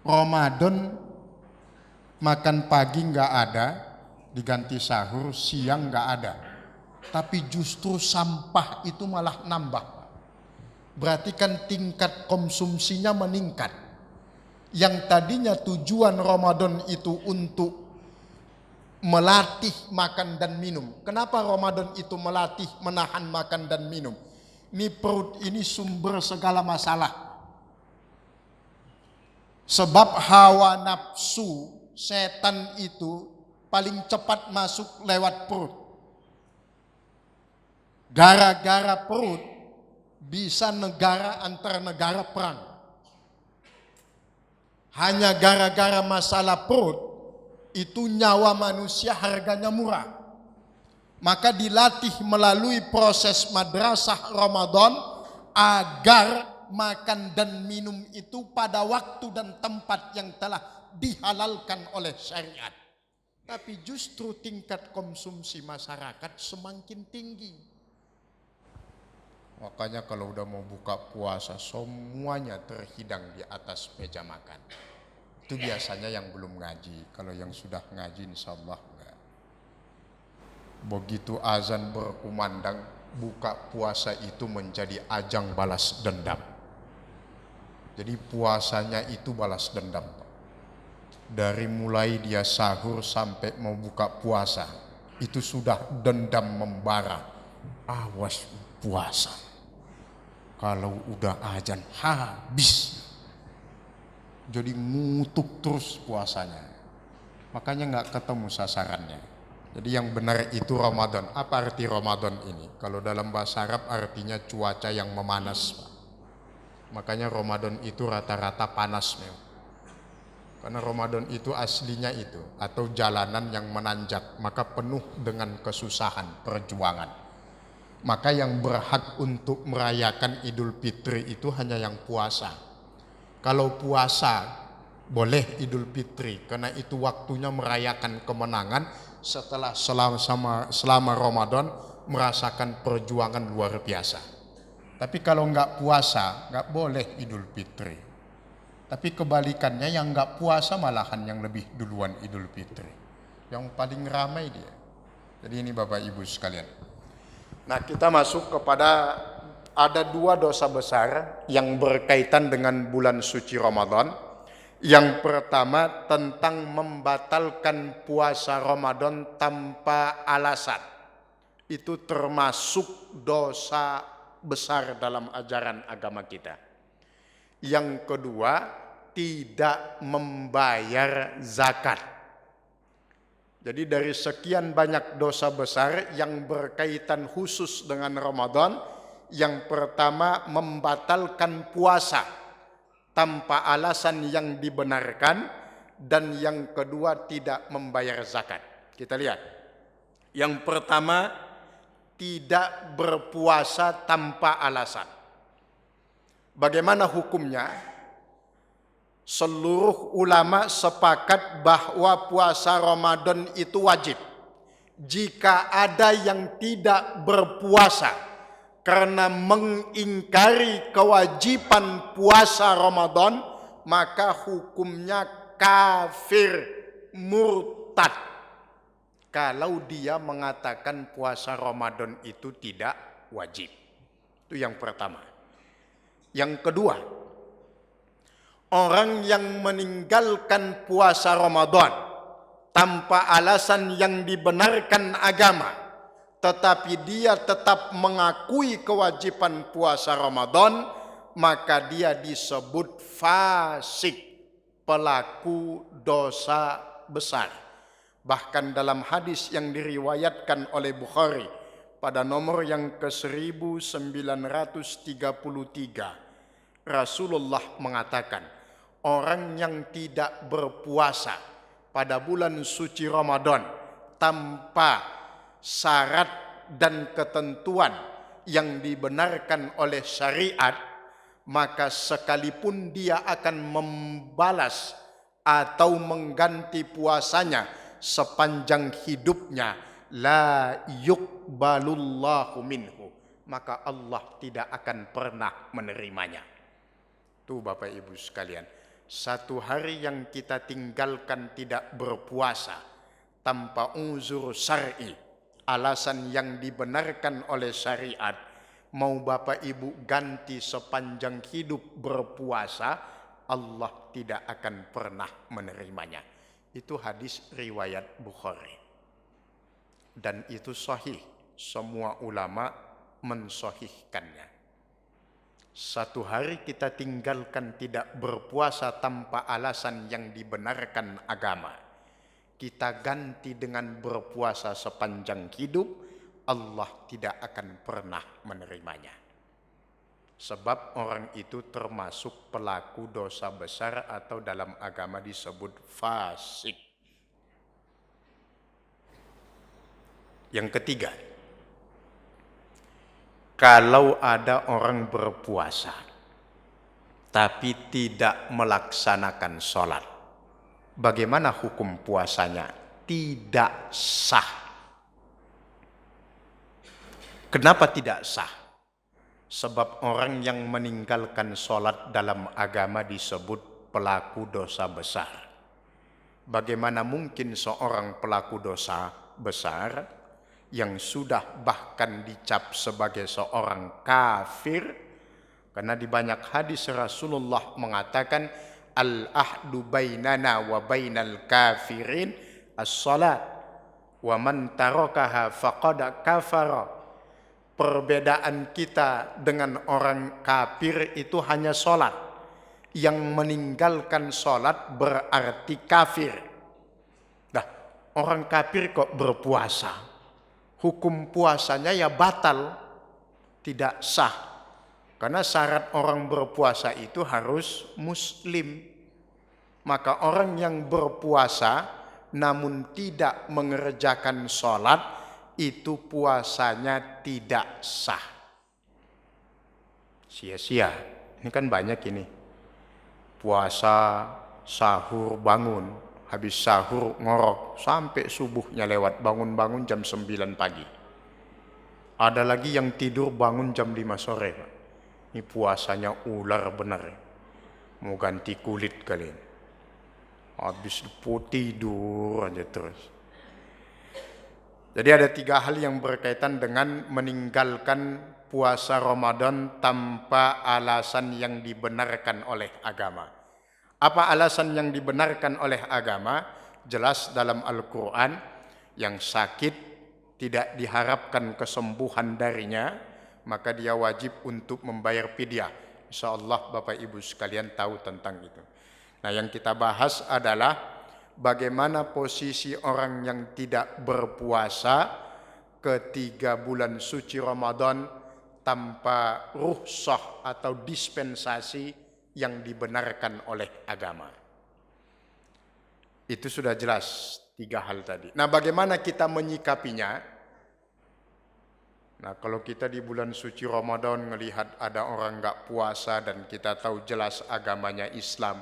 Ramadan makan pagi nggak ada, diganti sahur, siang nggak ada. Tapi justru sampah itu malah nambah. Berarti kan tingkat konsumsinya meningkat. Yang tadinya tujuan Ramadan itu untuk melatih makan dan minum. Kenapa Ramadan itu melatih menahan makan dan minum? Ini perut ini sumber segala masalah. Sebab hawa nafsu setan itu paling cepat masuk lewat perut. Gara-gara perut bisa antar negara perang. Hanya gara-gara masalah perut itu nyawa manusia harganya murah. Maka dilatih melalui proses madrasah Ramadan agar makan dan minum itu pada waktu dan tempat yang telah dihalalkan oleh syariat. Tapi justru tingkat konsumsi masyarakat semakin tinggi. Makanya kalau udah mau buka puasa semuanya terhidang di atas meja makan. Itu biasanya yang belum ngaji. Kalau yang sudah ngaji insya Allah enggak. Begitu azan berkumandang, buka puasa itu menjadi ajang balas dendam. Jadi puasanya itu balas dendam. Dari mulai dia sahur sampai mau buka puasa, itu sudah dendam membara. Awas puasa. Kalau udah azan habis. Jadi ngutuk terus puasanya. Makanya nggak ketemu sasarannya. Jadi yang benar itu Ramadan. Apa arti Ramadan ini? Kalau dalam bahasa Arab artinya cuaca yang memanas. Makanya Ramadan itu rata-rata panas. Karena Ramadan itu aslinya itu. Atau jalanan yang menanjak. Maka penuh dengan kesusahan, perjuangan. Maka yang berhak untuk merayakan Idul Fitri itu hanya yang puasa. Kalau puasa boleh Idul Fitri karena itu waktunya merayakan kemenangan setelah selama Ramadan merasakan perjuangan luar biasa. Tapi kalau nggak puasa nggak boleh Idul Fitri. Tapi kebalikannya yang nggak puasa malahan yang lebih duluan Idul Fitri. Yang paling ramai dia. Jadi ini Bapak Ibu sekalian. Nah, kita masuk kepada ada dua dosa besar yang berkaitan dengan bulan suci Ramadan. Yang pertama tentang membatalkan puasa Ramadan tanpa alasan. Itu termasuk dosa besar dalam ajaran agama kita. Yang kedua, tidak membayar zakat. Jadi dari sekian banyak dosa besar yang berkaitan khusus dengan Ramadan, yang pertama membatalkan puasa tanpa alasan yang dibenarkan, dan yang kedua tidak membayar zakat. Kita lihat. Yang pertama tidak berpuasa tanpa alasan. Bagaimana hukumnya? Seluruh ulama sepakat bahwa puasa Ramadan itu wajib. Jika ada yang tidak berpuasa karena mengingkari kewajiban puasa Ramadan, maka hukumnya kafir, murtad. Kalau dia mengatakan puasa Ramadan itu tidak wajib. Itu yang pertama. Yang kedua, orang yang meninggalkan puasa Ramadan tanpa alasan yang dibenarkan agama, tetapi dia tetap mengakui kewajiban puasa Ramadan, maka dia disebut fasik, pelaku dosa besar. Bahkan dalam hadis yang diriwayatkan oleh Bukhari pada nomor yang ke-1933, Rasulullah mengatakan, orang yang tidak berpuasa pada bulan suci Ramadan tanpa syarat dan ketentuan yang dibenarkan oleh syariat, maka sekalipun dia akan membalas atau mengganti puasanya sepanjang hidupnya, la yuqbalullahu minhu, maka Allah tidak akan pernah menerimanya. Tuh Bapak Ibu sekalian, satu hari yang kita tinggalkan tidak berpuasa tanpa uzur syar'i, alasan yang dibenarkan oleh syariat, mau Bapak Ibu ganti sepanjang hidup berpuasa, Allah tidak akan pernah menerimanya. Itu hadis riwayat Bukhari. Dan itu sahih, semua ulama mensahihkannya. Satu hari kita tinggalkan tidak berpuasa tanpa alasan yang dibenarkan agama, kita ganti dengan berpuasa sepanjang hidup, Allah tidak akan pernah menerimanya. Sebab orang itu termasuk pelaku dosa besar atau dalam agama disebut fasik. Yang ketiga, kalau ada orang berpuasa tapi tidak melaksanakan sholat, bagaimana hukum puasanya? Tidak sah. Kenapa tidak sah? Sebab orang yang meninggalkan sholat dalam agama disebut pelaku dosa besar. Bagaimana mungkin seorang pelaku dosa besar yang sudah bahkan dicap sebagai seorang kafir? Karena di banyak hadis Rasulullah mengatakan, al-ahdu bainana wa bainal kafirin as-salat wa man tarakaha faqad kafara. Perbedaan kita dengan orang kafir itu hanya sholat. Yang meninggalkan sholat berarti kafir. Nah, orang kafir kok berpuasa? Hukum puasanya ya batal, tidak sah. Karena syarat orang berpuasa itu harus muslim. Maka orang yang berpuasa namun tidak mengerjakan sholat, itu puasanya tidak sah. Sia-sia. Ini kan banyak ini. Puasa, sahur, bangun. Habis sahur ngorok sampai subuhnya lewat, bangun-bangun jam 9 pagi. Ada lagi yang tidur bangun jam 5 sore. Ini puasanya ular benar. Mau ganti kulit kali. Habis tidur aja terus. Jadi ada 3 hal yang berkaitan dengan meninggalkan puasa Ramadan tanpa alasan yang dibenarkan oleh agama. Apa alasan yang dibenarkan oleh agama? Jelas dalam Al-Quran, yang sakit tidak diharapkan kesembuhan darinya, maka dia wajib untuk membayar fidyah. Insyaallah Bapak Ibu sekalian tahu tentang itu. Nah, yang kita bahas adalah bagaimana posisi orang yang tidak berpuasa ke-3 bulan suci Ramadan tanpa rukhsah atau dispensasi yang dibenarkan oleh agama. Itu sudah jelas 3 hal tadi. Nah, bagaimana kita menyikapinya? Nah, kalau kita di bulan suci Ramadan melihat ada orang enggak puasa dan kita tahu jelas agamanya Islam,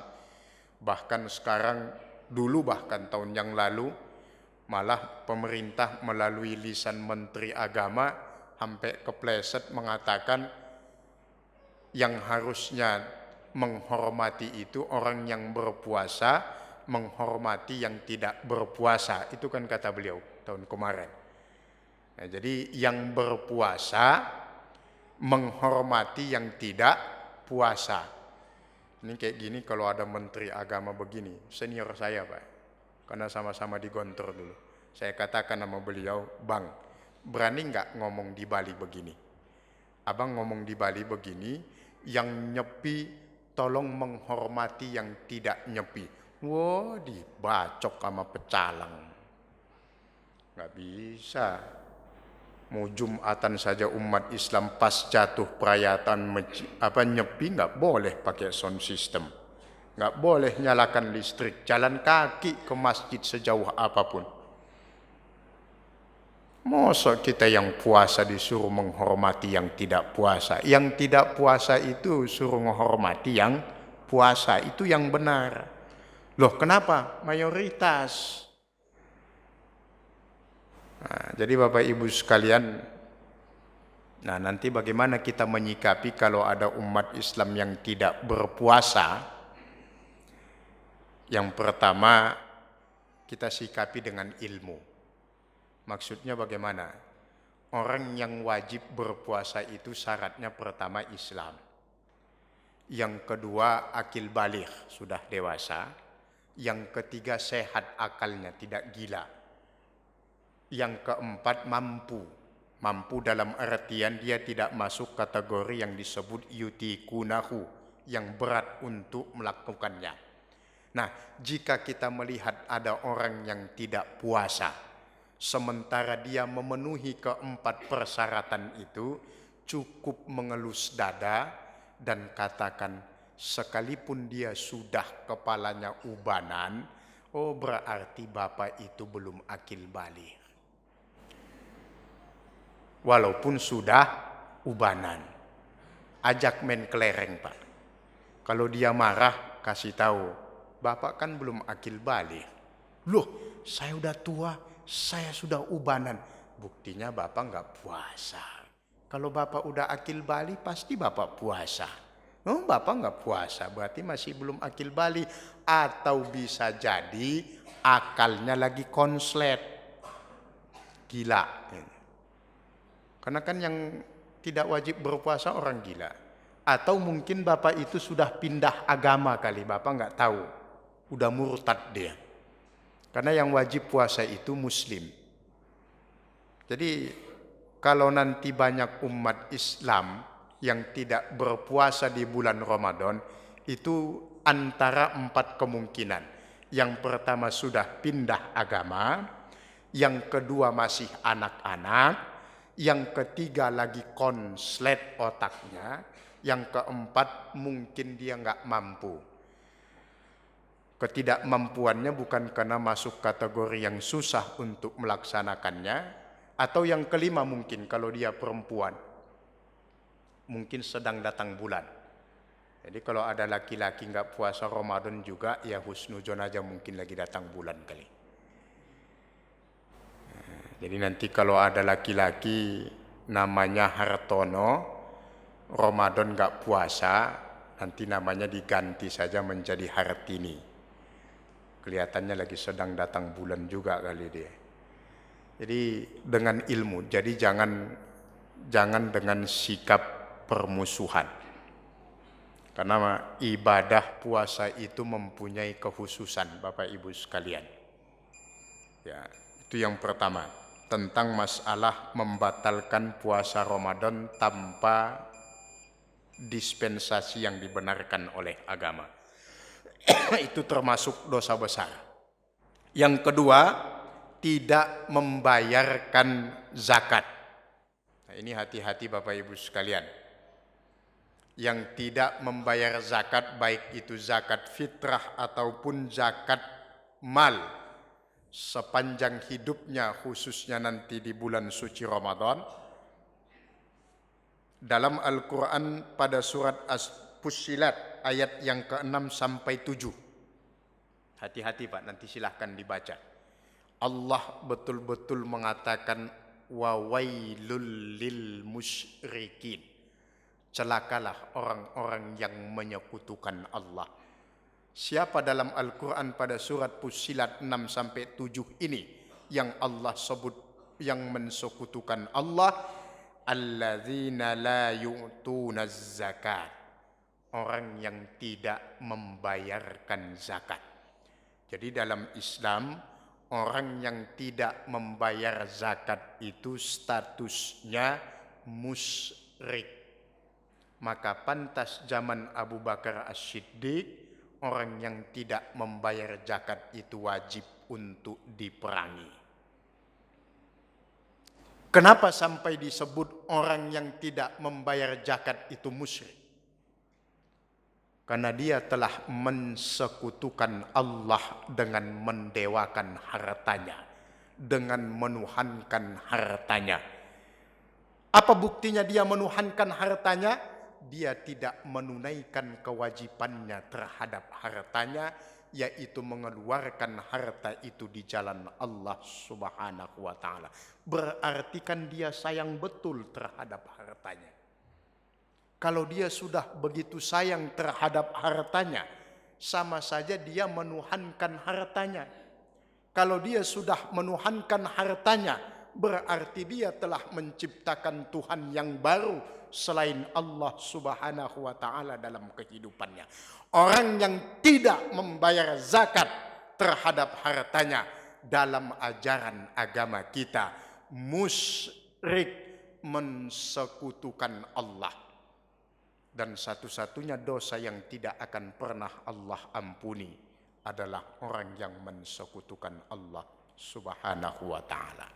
bahkan sekarang, dulu bahkan tahun yang lalu, malah pemerintah melalui lisan Menteri Agama sampai kepleset mengatakan yang harusnya menghormati itu orang yang berpuasa, menghormati yang tidak berpuasa. Itu kan kata beliau tahun kemarin. Nah, jadi yang berpuasa menghormati yang tidak puasa. Ini kayak gini kalau ada menteri agama begini, senior saya Pak, karena sama-sama di Gontor dulu. Saya katakan sama beliau, Bang, berani nggak ngomong di Bali begini? Abang ngomong di Bali begini, yang nyepi tolong menghormati yang tidak nyepi. Wah, dibacok sama pecalang. Nggak bisa. Mau Jumatan saja umat Islam pas jatuh perayaan nyepi nggak boleh pakai sound system, nggak boleh nyalakan listrik, jalan kaki ke masjid sejauh apapun. Masa kita yang puasa disuruh menghormati yang tidak puasa, yang tidak puasa itu suruh menghormati yang puasa, itu yang benar. Loh kenapa? Mayoritas. Nah, jadi Bapak Ibu sekalian, nah nanti bagaimana kita menyikapi kalau ada umat Islam yang tidak berpuasa? Yang pertama, kita sikapi dengan ilmu. Maksudnya bagaimana? Orang yang wajib berpuasa itu syaratnya pertama Islam. Yang kedua akil baligh, sudah dewasa. Yang ketiga sehat akalnya, tidak gila. Yang keempat mampu. Mampu dalam artian dia tidak masuk kategori yang disebut yutikunahu, yang berat untuk melakukannya. Nah, jika kita melihat ada orang yang tidak puasa, sementara dia memenuhi keempat persyaratan itu, cukup mengelus dada dan katakan, sekalipun dia sudah kepalanya ubanan, oh berarti bapak itu belum akil baligh. Walaupun sudah ubanan, ajak main kelereng Pak. Kalau dia marah, kasih tahu, bapak kan belum akil baligh. Loh, saya udah tua, saya sudah ubanan. Buktinya bapak nggak puasa. Kalau bapak udah akil baligh, pasti bapak puasa. Oh, bapak nggak puasa, berarti masih belum akil baligh. Atau bisa jadi akalnya lagi konslet, gila. Karena kan yang tidak wajib berpuasa orang gila. Atau mungkin bapak itu sudah pindah agama kali, bapak nggak tahu. Udah murtad dia. Karena yang wajib puasa itu muslim. Jadi kalau nanti banyak umat Islam yang tidak berpuasa di bulan Ramadan, itu antara 4 kemungkinan. Yang pertama sudah pindah agama, yang kedua masih anak-anak, yang ketiga lagi konslet otaknya, yang keempat mungkin dia nggak mampu. Ketidakmampuannya bukan karena masuk kategori yang susah untuk melaksanakannya, atau yang kelima mungkin kalau dia perempuan, mungkin sedang datang bulan. Jadi kalau ada laki-laki nggak puasa Ramadan juga, ya husnuzon aja mungkin lagi datang bulan kali. Jadi nanti kalau ada laki-laki namanya Hartono, Ramadan nggak puasa, nanti namanya diganti saja menjadi Hartini. Kelihatannya lagi sedang datang bulan juga kali dia. Jadi dengan ilmu, jadi jangan dengan sikap permusuhan. Karena ibadah puasa itu mempunyai kekhususan Bapak Ibu sekalian. Ya, itu yang pertama. Tentang masalah membatalkan puasa Ramadan tanpa dispensasi yang dibenarkan oleh agama. Itu termasuk dosa besar. Yang kedua, tidak membayarkan zakat. Nah, ini hati-hati Bapak Ibu sekalian. Yang tidak membayar zakat, baik itu zakat fitrah ataupun zakat mal, sepanjang hidupnya, khususnya nanti di bulan suci Ramadan. Dalam Al-Quran pada surat As-Fussilat ayat yang ke-6 sampai 7. Hati-hati Pak, nanti silahkan dibaca. Allah betul-betul mengatakan wa wailul lil musyrikin. Celakalah orang-orang yang menyekutukan Allah. Siapa dalam Al-Quran pada surat Fussilat 6-7 ini yang Allah sebut yang mensekutukan Allah? Alladzina la yu'tunaz zakat. Orang yang tidak membayarkan zakat. Jadi dalam Islam, orang yang tidak membayar zakat itu statusnya musyrik. Maka pantas zaman Abu Bakar As-Siddiq, orang yang tidak membayar zakat itu wajib untuk diperangi. Kenapa sampai disebut orang yang tidak membayar zakat itu musyrik? Karena dia telah mensekutukan Allah dengan mendewakan hartanya, dengan menuhankan hartanya. Apa buktinya dia menuhankan hartanya? Dia tidak menunaikan kewajibannya terhadap hartanya, yaitu mengeluarkan harta itu di jalan Allah Subhanahu wa ta'ala. Berarti kan dia sayang betul terhadap hartanya. Kalau dia sudah begitu sayang terhadap hartanya, sama saja dia menuhankan hartanya. Kalau dia sudah menuhankan hartanya, berarti dia telah menciptakan Tuhan yang baru selain Allah Subhanahu wa ta'ala dalam kehidupannya. Orang yang tidak membayar zakat terhadap hartanya dalam ajaran agama kita musyrik, mensekutukan Allah. Dan satu-satunya dosa yang tidak akan pernah Allah ampuni adalah orang yang mensekutukan Allah Subhanahu wa ta'ala.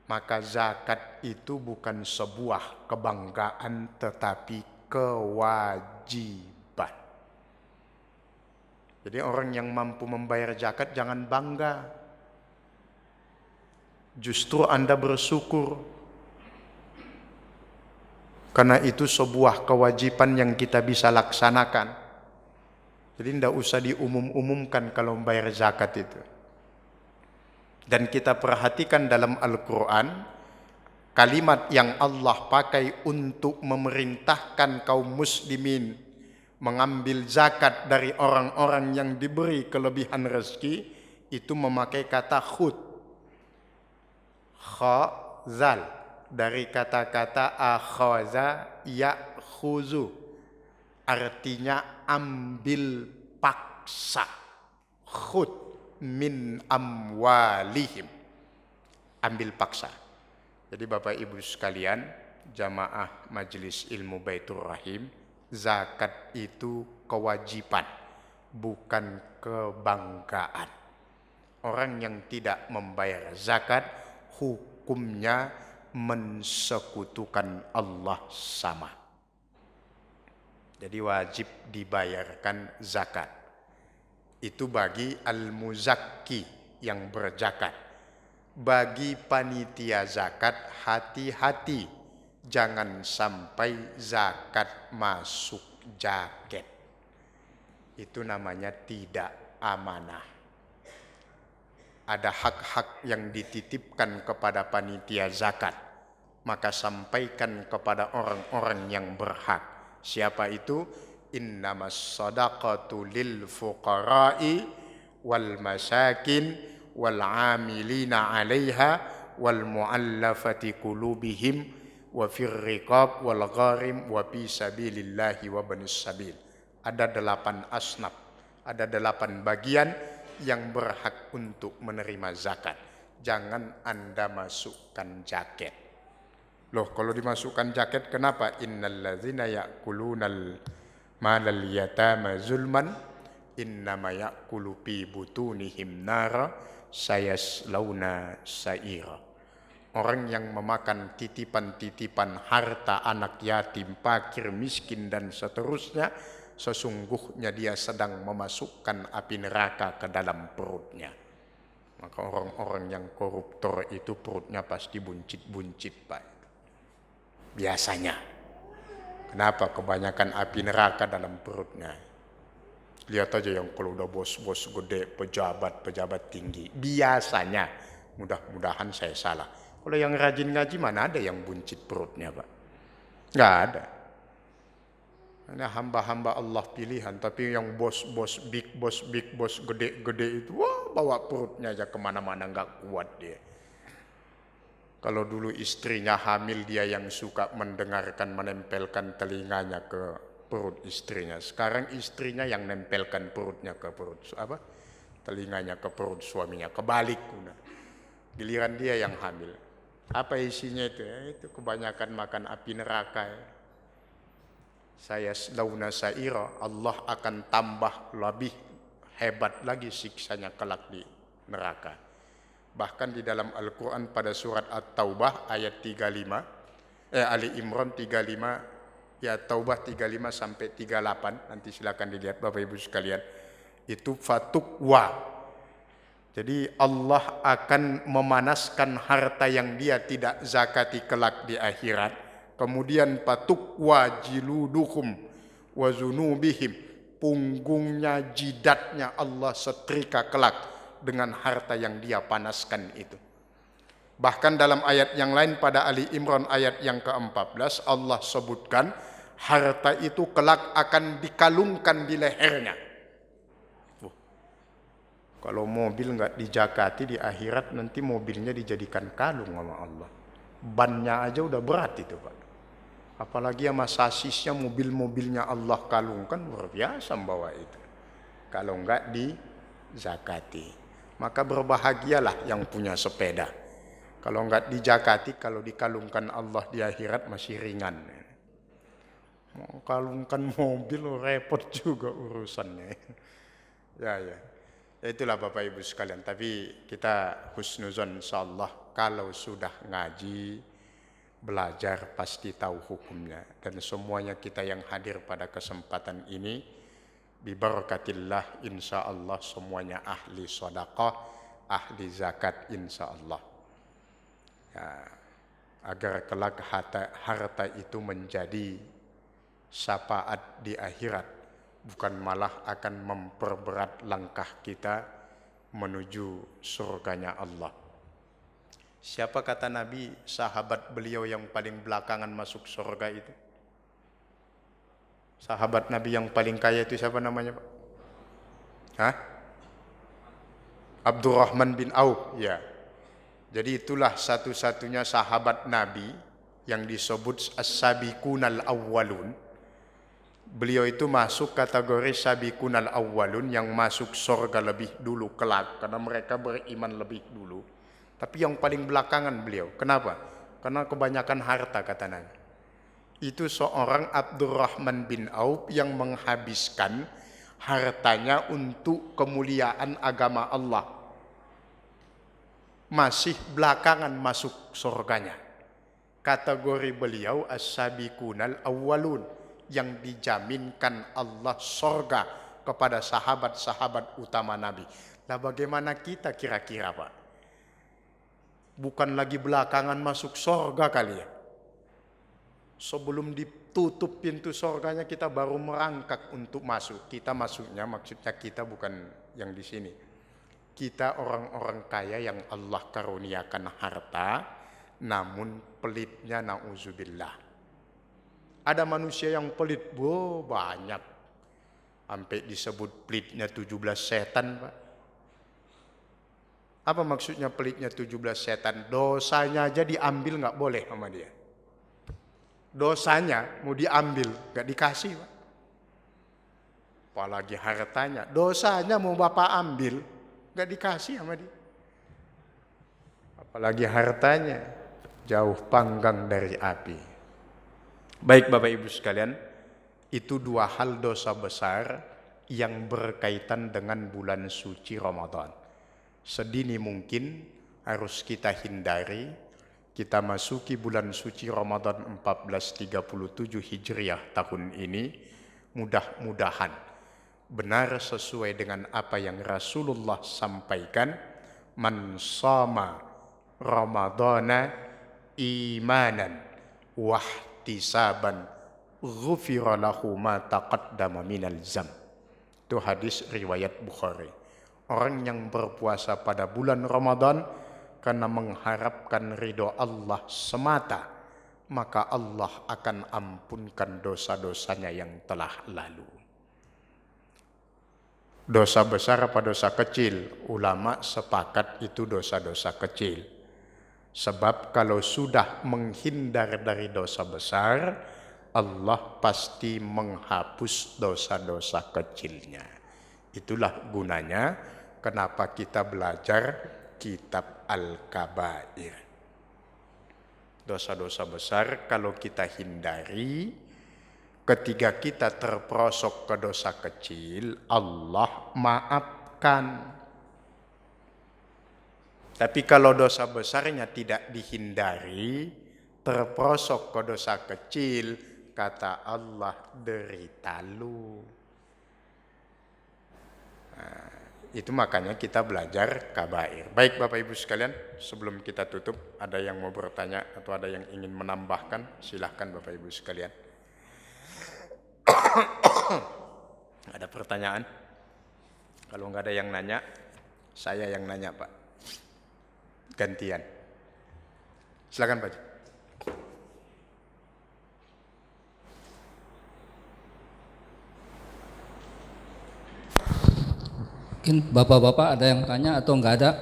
Maka zakat itu bukan sebuah kebanggaan tetapi kewajiban. Jadi orang yang mampu membayar zakat jangan bangga. Justru Anda bersyukur. Karena itu sebuah kewajiban yang kita bisa laksanakan. Jadi tidak usah diumum-umumkan kalau membayar zakat itu. Dan kita perhatikan dalam Al-Quran, kalimat yang Allah pakai untuk memerintahkan kaum muslimin mengambil zakat dari orang-orang yang diberi kelebihan rezeki, itu memakai kata khud. Khazal. Dari kata-kata akhaza ya'khuzu, artinya ambil paksa. Khud min amwalihim, ambil paksa. Jadi Bapak Ibu sekalian, jamaah Majelis Ilmu Baitur Rahim, zakat itu kewajiban, bukan kebanggaan. Orang yang tidak membayar zakat hukumnya mensekutukan Allah sama. Jadi wajib dibayarkan zakat. Itu bagi al-muzakki yang berzakat. Bagi panitia zakat, hati-hati. Jangan sampai zakat masuk jaket. Itu namanya tidak amanah. Ada hak-hak yang dititipkan kepada panitia zakat, maka sampaikan kepada orang-orang yang berhak. Siapa itu? Innamas sadaqatu lil fuqara'i wal masakin wal 'amilina 'alaiha wal mu'allafati qulubihim wa fir riqab wal gharim wa fi sabilillahi wa banis sabil. Ada 8 asnaf, ada 8 bagian yang berhak untuk menerima zakat. Jangan Anda masukkan jaket. Loh, kalau dimasukkan jaket kenapa? Innalladzina ya'kulunal malal yatama zulman innama ya'kulu fi butunihim nara sayaslawna sa'ira. Orang yang memakan titipan-titipan harta anak yatim, fakir, miskin dan seterusnya, sesungguhnya dia sedang memasukkan api neraka ke dalam perutnya. Maka orang-orang yang koruptor itu perutnya pasti buncit-buncit, Pak. Biasanya. Kenapa? Kebanyakan api neraka dalam perutnya. Lihat aja yang kalau udah bos-bos gede, pejabat-pejabat tinggi. Biasanya, mudah-mudahan saya salah, Kalau yang rajin ngaji mana ada yang buncit perutnya, Pak? Nggak ada. Hanya hamba-hamba Allah pilihan, tapi yang bos-bos, big boss gede-gede itu, wah, bawa perutnya aja kemana-mana, nggak kuat dia. Kalau dulu istrinya hamil, dia yang suka mendengarkan, menempelkan telinganya ke perut istrinya. Sekarang istrinya yang nempelkan perutnya ke perut, telinganya ke perut suaminya, kebalik. Giliran dia yang hamil. Apa isinya itu? Itu kebanyakan makan api neraka. Saya launa saira, Allah akan tambah lebih hebat lagi siksanya kelak di neraka. Bahkan di dalam Al-Quran pada surat At-Taubah ayat 35, Ali Imran 35, ya Taubah 35 sampai 38, nanti silakan dilihat Bapak Ibu sekalian. Itu fatukwa. Jadi Allah akan memanaskan harta yang dia tidak zakati kelak di akhirat. Kemudian patukwa jiluduhum wa zunubihim, punggungnya, jidatnya Allah setrika kelak dengan harta yang dia panaskan itu. Bahkan dalam ayat yang lain pada Ali Imran ayat yang ke-14 Allah sebutkan harta itu kelak akan dikalungkan di lehernya. Kalau mobil nggak dijakati di akhirat, nanti mobilnya dijadikan kalung sama Allah. Bannya aja udah berat itu, Pak. Apalagi sama sasisnya, mobil-mobilnya Allah kalungkan, luar biasa membawa itu. Kalau nggak dizakati, maka berbahagialah yang punya sepeda. Kalau nggak dijakati, kalau dikalungkan Allah di akhirat masih ringan. Mau kalungkan mobil repot juga urusannya. Ya. Itulah Bapak Ibu sekalian. Tapi kita husnuzon insyaallah kalau sudah ngaji, belajar pasti tahu hukumnya. Dan semuanya kita yang hadir pada kesempatan ini bibarakatillah insyaallah semuanya ahli sedekah, ahli zakat insyaallah. Ya, agar kelak harta itu menjadi syafaat di akhirat, bukan malah akan memperberat langkah kita menuju surganya Allah. Siapa kata Nabi sahabat beliau yang paling belakangan masuk surga itu? Sahabat Nabi yang paling kaya itu siapa namanya, Pak? Hah? Abdurrahman bin Auf, ya. Jadi itulah satu-satunya sahabat Nabi yang disebut as-sabiqunal awwalun. Beliau itu masuk kategori sabiqunal awwalun, yang masuk surga lebih dulu kelak karena mereka beriman lebih dulu. Tapi yang paling belakangan beliau. Kenapa? Karena kebanyakan harta kata Nabi. Itu seorang Abdurrahman bin Auf yang menghabiskan hartanya untuk kemuliaan agama Allah. Masih belakangan masuk surganya. Kategori beliau as-sabiqunal awwalun, yang dijaminkan Allah surga kepada sahabat-sahabat utama Nabi. Nah, bagaimana kita kira-kira, Pak? Bukan lagi belakangan masuk surga kali ya? Sebelum ditutup pintu surganya kita baru merangkak untuk masuk. Kita masuknya, maksudnya kita bukan yang di sini. Kita orang-orang kaya yang Allah karuniakan harta, namun pelitnya na'udzubillah. Ada manusia yang pelit, banyak. Sampai disebut pelitnya 17 setan, Pak. Apa maksudnya pelitnya 17 setan? Dosanya aja diambil nggak boleh sama dia. Dosanya mau diambil, nggak dikasih, Pak. Apalagi hartanya. Dosanya mau Bapak ambil, nggak dikasih sama dia. Apalagi hartanya, jauh panggang dari api. Baik Bapak Ibu sekalian, itu dua hal dosa besar yang berkaitan dengan bulan suci Ramadan. Sedini mungkin harus kita hindari. Kita masuki bulan suci Ramadan 1437 Hijriah tahun ini. Mudah-mudahan benar sesuai dengan apa yang Rasulullah sampaikan. Man shama Ramadana imanan wahtisaban ghufira lahu ma taqaddama minal dzam. Itu hadis riwayat Bukhari. Orang yang berpuasa pada bulan Ramadan karena mengharapkan ridho Allah semata, maka Allah akan ampunkan dosa-dosanya yang telah lalu. Dosa besar apa dosa kecil? Ulama sepakat itu dosa-dosa kecil. Sebab kalau sudah menghindar dari dosa besar, Allah pasti menghapus dosa-dosa kecilnya. Itulah gunanya kenapa kita belajar kitab Al-Kabair. Dosa-dosa besar kalau kita hindari, ketika kita terperosok ke dosa kecil, Allah maafkan. Tapi kalau dosa besarnya tidak dihindari, terperosok ke dosa kecil, kata Allah, derita lu. Nah, itu makanya kita belajar kabair. Baik Bapak Ibu sekalian, sebelum kita tutup, ada yang mau bertanya atau ada yang ingin menambahkan? Silahkan Bapak Ibu sekalian. Ada pertanyaan? Kalau nggak ada yang nanya, saya yang nanya Pak. Gantian. Silakan Pak. Mungkin bapak-bapak ada yang tanya atau nggak ada?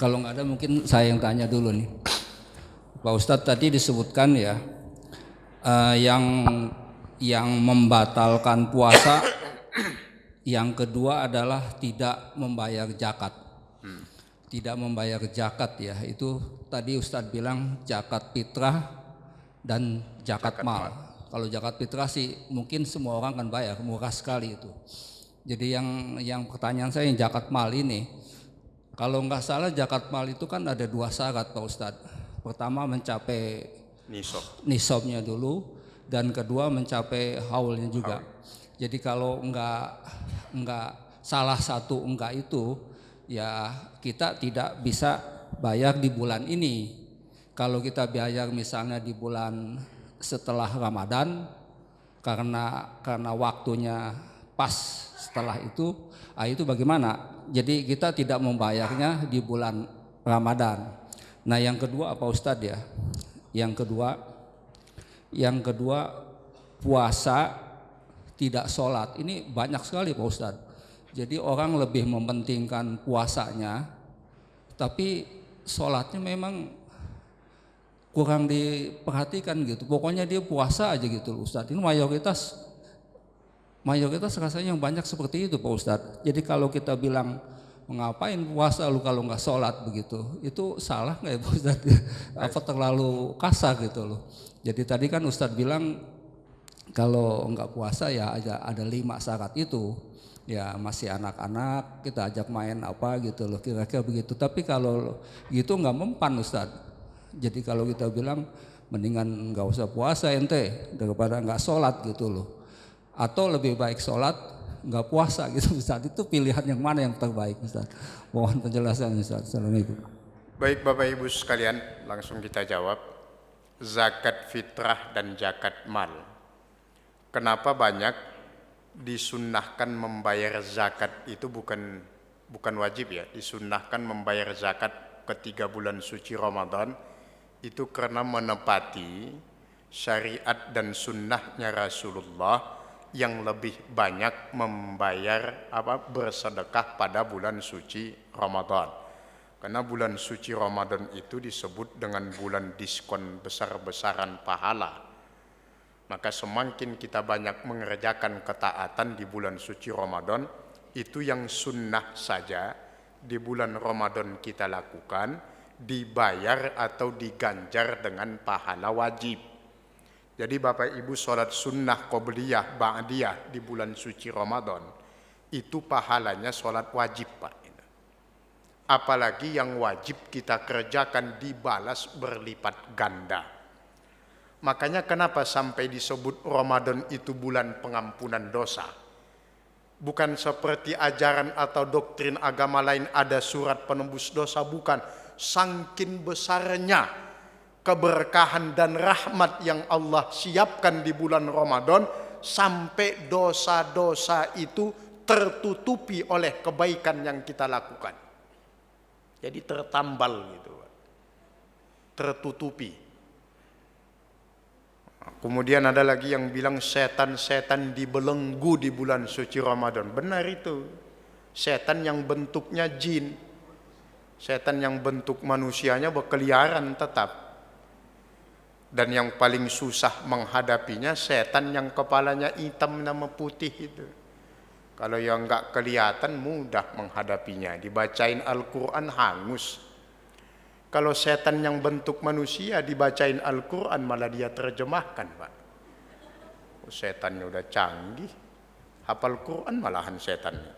Kalau nggak ada mungkin saya yang tanya dulu nih. Pak Ustadz tadi disebutkan ya, yang membatalkan puasa, yang kedua adalah tidak membayar zakat. Tidak membayar zakat ya, itu tadi Ustadz bilang zakat fitrah dan zakat mal. Kalau zakat fitrah sih mungkin semua orang kan bayar, murah sekali itu. Jadi yang pertanyaan saya yang zakat mal ini, kalau nggak salah zakat mal itu kan ada 2 syarat Pak Ustadz. Pertama mencapai nisabnya dulu, dan kedua mencapai haulnya juga. Jadi kalau nggak salah satu enggak itu, ya kita tidak bisa bayar di bulan ini. Kalau kita bayar misalnya di bulan setelah Ramadan, karena waktunya pas setelah itu bagaimana? Jadi kita tidak membayarnya di bulan Ramadan. Nah yang kedua apa Ustadz ya? Yang kedua puasa tidak sholat. Ini banyak sekali Pak Ustadz. Jadi orang lebih mementingkan puasanya, tapi sholatnya memang kurang diperhatikan gitu. Pokoknya dia puasa aja gitu Ustadz. Ini mayoritas rasanya yang banyak seperti itu Pak Ustadz. Jadi kalau kita bilang ngapain puasa lu kalau nggak sholat begitu, itu salah nggak ya Pak Ustadz? Apa terlalu kasar gitu loh. Jadi tadi kan Ustadz bilang kalau nggak puasa ya ada 5 syarat itu. Ya masih anak-anak kita ajak main apa gitu loh, kira-kira begitu. Tapi kalau gitu nggak mempan Ustadz. Jadi kalau kita bilang mendingan nggak usah puasa ente daripada nggak sholat gitu loh. Atau lebih baik sholat nggak puasa gitu Ustaz. Itu pilihan yang mana yang terbaik Ustaz? Mohon penjelasan Ustaz. Assalamualaikum. Baik Bapak Ibu sekalian, langsung kita jawab. Zakat fitrah dan zakat mal. Kenapa banyak disunnahkan membayar zakat itu bukan wajib ya, disunnahkan membayar zakat ke 3 bulan suci Ramadan itu karena menepati syariat dan sunnahnya Rasulullah yang lebih banyak membayar bersedekah pada bulan suci Ramadan. Karena bulan suci Ramadan itu disebut dengan bulan diskon besar-besaran pahala. Maka semakin kita banyak mengerjakan ketaatan di bulan suci Ramadan, itu yang sunnah saja di bulan Ramadan kita lakukan, dibayar atau diganjar dengan pahala wajib. Jadi Bapak Ibu sholat sunnah qobliyah ba'diyah di bulan suci Ramadan, itu pahalanya sholat wajib Pak. Apalagi yang wajib kita kerjakan dibalas berlipat ganda. Makanya kenapa sampai disebut Ramadan itu bulan pengampunan dosa. Bukan seperti ajaran atau doktrin agama lain ada surat penembus dosa, bukan. Sangkin besarnya keberkahan dan rahmat yang Allah siapkan di bulan Ramadan, sampai dosa-dosa itu tertutupi oleh kebaikan yang kita lakukan. Jadi tertambal gitu, tertutupi. Kemudian ada lagi yang bilang setan-setan dibelenggu di bulan suci Ramadan. Benar itu. Setan yang bentuknya jin, setan yang bentuk manusianya berkeliaran tetap. Dan yang paling susah menghadapinya setan yang kepalanya hitam nama putih itu. Kalau yang enggak kelihatan mudah menghadapinya. Dibacain Al-Quran hangus. Kalau setan yang bentuk manusia dibacain Al-Quran malah dia terjemahkan, Pak. Setannya udah canggih, hafal Quran malahan setannya.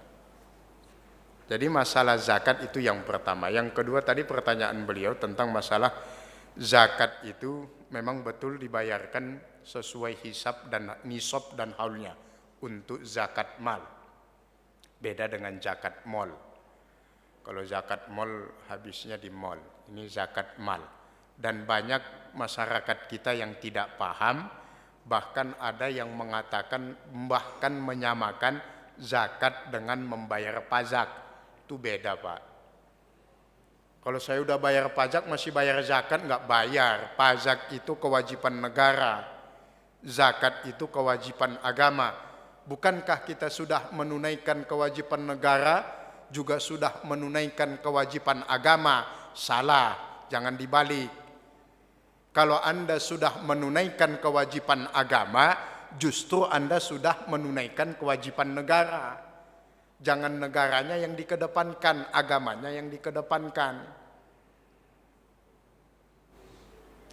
Jadi masalah zakat itu yang pertama. Yang kedua tadi pertanyaan beliau tentang masalah zakat itu memang betul dibayarkan sesuai hisab dan nisab dan haulnya untuk zakat mal. Beda dengan zakat mal. Kalau zakat mal habisnya di mal, ini zakat mal. Dan banyak masyarakat kita yang tidak paham, bahkan ada yang mengatakan, bahkan menyamakan zakat dengan membayar pajak. Itu beda, Pak. Kalau saya udah bayar pajak masih bayar zakat, enggak bayar. Pajak itu kewajiban negara, zakat itu kewajiban agama. Bukankah kita sudah menunaikan kewajiban negara, juga sudah menunaikan kewajiban agama? Salah, jangan dibalik. Kalau Anda sudah menunaikan kewajiban agama, justru Anda sudah menunaikan kewajiban negara. Jangan negaranya yang dikedepankan, agamanya yang dikedepankan.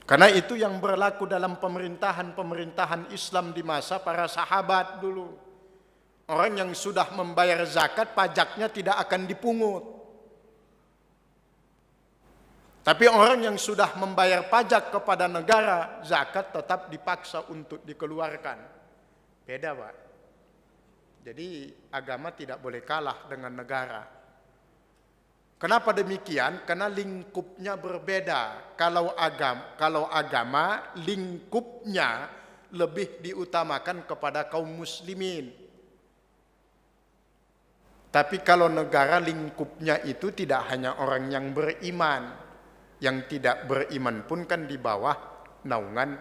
Karena itu yang berlaku dalam pemerintahan Islam di masa para sahabat dulu. Orang yang sudah membayar zakat, pajaknya tidak akan dipungut. Tapi orang yang sudah membayar pajak kepada negara, zakat tetap dipaksa untuk dikeluarkan. Beda, Pak. Jadi agama tidak boleh kalah dengan negara. Kenapa demikian? Karena lingkupnya berbeda. Kalau agama lingkupnya lebih diutamakan kepada kaum muslimin. Tapi kalau negara lingkupnya itu tidak hanya orang yang beriman. Yang tidak beriman pun kan di bawah naungan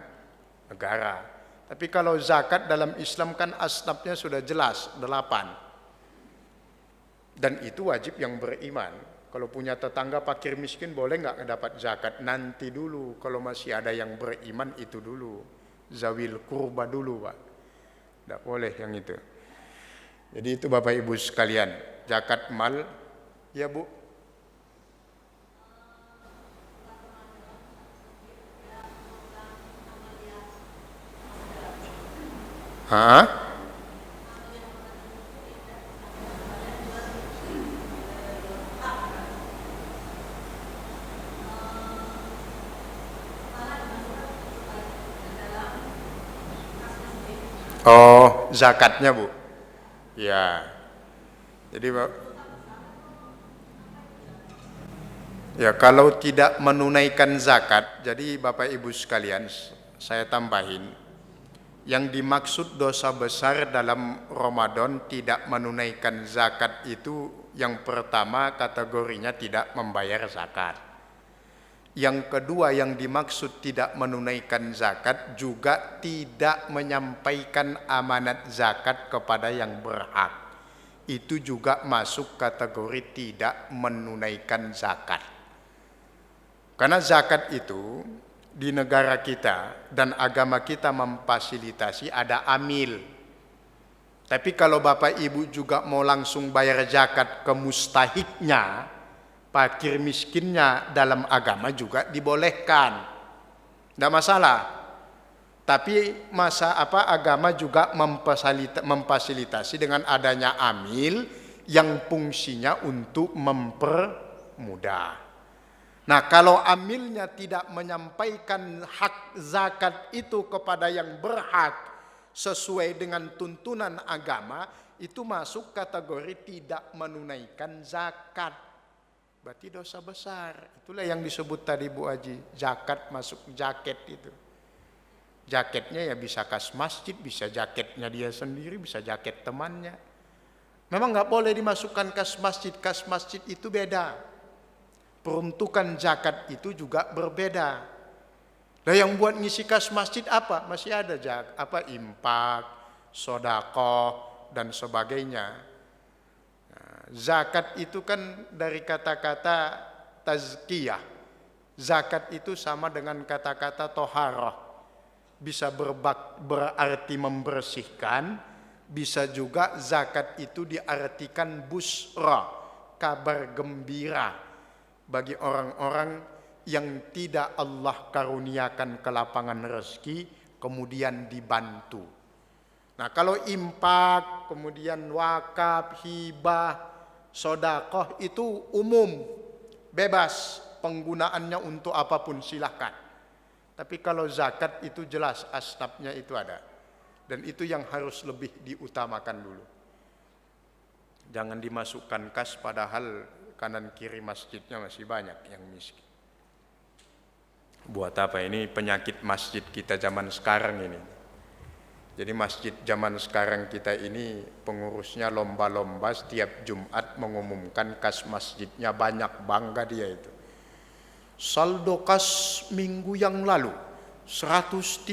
negara. Tapi kalau zakat dalam Islam kan asnafnya sudah jelas, 8. Dan itu wajib yang beriman. Kalau punya tetangga fakir miskin boleh nggak dapat zakat? Nanti dulu, kalau masih ada yang beriman itu dulu. Zawil kurba dulu, Pak. Tidak boleh yang itu. Jadi itu Bapak Ibu sekalian, zakat mal, ya Bu. Hah? Oh, zakatnya Bu. Ya. Jadi ya kalau tidak menunaikan zakat, jadi Bapak Ibu sekalian, saya tambahin, yang dimaksud dosa besar dalam Ramadan tidak menunaikan zakat itu yang pertama kategorinya tidak membayar zakat. Yang kedua yang dimaksud tidak menunaikan zakat juga tidak menyampaikan amanat zakat kepada yang berhak. Itu juga masuk kategori tidak menunaikan zakat. Karena zakat itu di negara kita dan agama kita memfasilitasi ada amil. Tapi kalau Bapak Ibu juga mau langsung bayar zakat ke mustahiknya, fakir miskinnya, dalam agama juga dibolehkan. Tidak masalah. Tapi agama juga memfasilitasi dengan adanya amil yang fungsinya untuk mempermudah. Nah, kalau amilnya tidak menyampaikan hak zakat itu kepada yang berhak sesuai dengan tuntunan agama, itu masuk kategori tidak menunaikan zakat. Berarti dosa besar. Itulah yang disebut tadi Bu Haji, zakat masuk jaket itu. Jaketnya ya bisa kas masjid, bisa jaketnya dia sendiri, bisa jaket temannya. Memang nggak boleh dimasukkan kas masjid itu beda. peruntukan zakat itu juga berbeda. Nah, yang buat ngisi kas masjid apa? Masih ada infak, sodakoh, dan sebagainya. Nah, zakat itu kan dari kata-kata tazkiyah. Zakat itu sama dengan kata-kata toharah. Bisa berarti membersihkan, bisa juga zakat itu diartikan busra, kabar gembira bagi orang-orang yang tidak Allah karuniakan kelapangan rezeki kemudian dibantu. Nah, kalau infak, kemudian wakaf, hibah, sodakoh itu umum, bebas penggunaannya untuk apapun silahkan. Tapi kalau zakat itu jelas asnafnya itu ada. Dan itu yang harus lebih diutamakan dulu. Jangan dimasukkan kas padahal kanan kiri masjidnya masih banyak yang miskin. Buat apa ini penyakit masjid kita zaman sekarang ini. Jadi masjid zaman sekarang kita ini pengurusnya lomba-lomba setiap Jumat mengumumkan kas masjidnya banyak, bangga dia itu. Saldo kas minggu yang lalu 130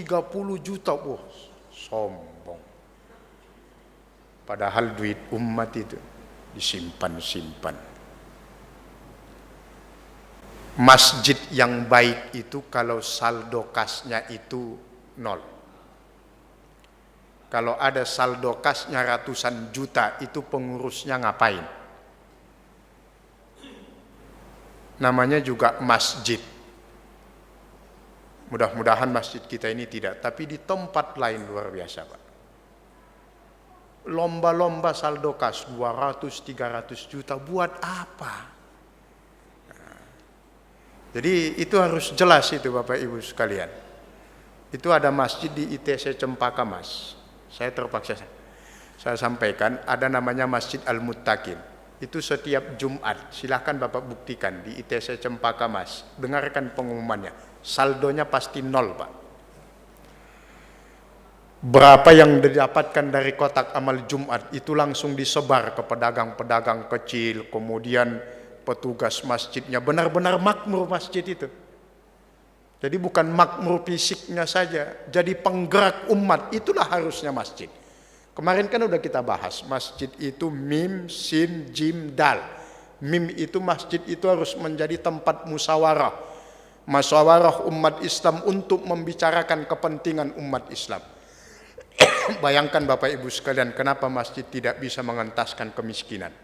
juta, sombong. Padahal duit umat itu disimpan-simpan. Masjid yang baik itu kalau saldo kasnya itu nol. Kalau ada saldo kasnya ratusan juta, itu pengurusnya ngapain? Namanya juga masjid. Mudah-mudahan masjid kita ini tidak, tapi di tempat lain luar biasa, Pak. Lomba-lomba saldo kas 200-300 juta buat apa? Nah, jadi itu harus jelas itu Bapak Ibu sekalian. Itu ada masjid di ITC Cempaka Mas. Saya terpaksa saya sampaikan, ada namanya Masjid Al-Muttaqin. Itu setiap Jumat, silahkan Bapak buktikan di ITC Cempaka Mas. Dengarkan pengumumannya, saldonya pasti nol, Pak. Berapa yang didapatkan dari kotak amal Jumat itu langsung disebar ke pedagang-pedagang kecil, kemudian petugas masjidnya. Benar-benar makmur masjid itu. Jadi bukan makmur fisiknya saja, jadi penggerak umat. Itulah harusnya masjid. Kemarin kan udah kita bahas, masjid itu mim, sin, jim, dal. Mim itu masjid itu harus menjadi tempat musyawarah. Musyawarah umat Islam untuk membicarakan kepentingan umat Islam. Bayangkan Bapak Ibu sekalian, kenapa masjid tidak bisa mengentaskan kemiskinan?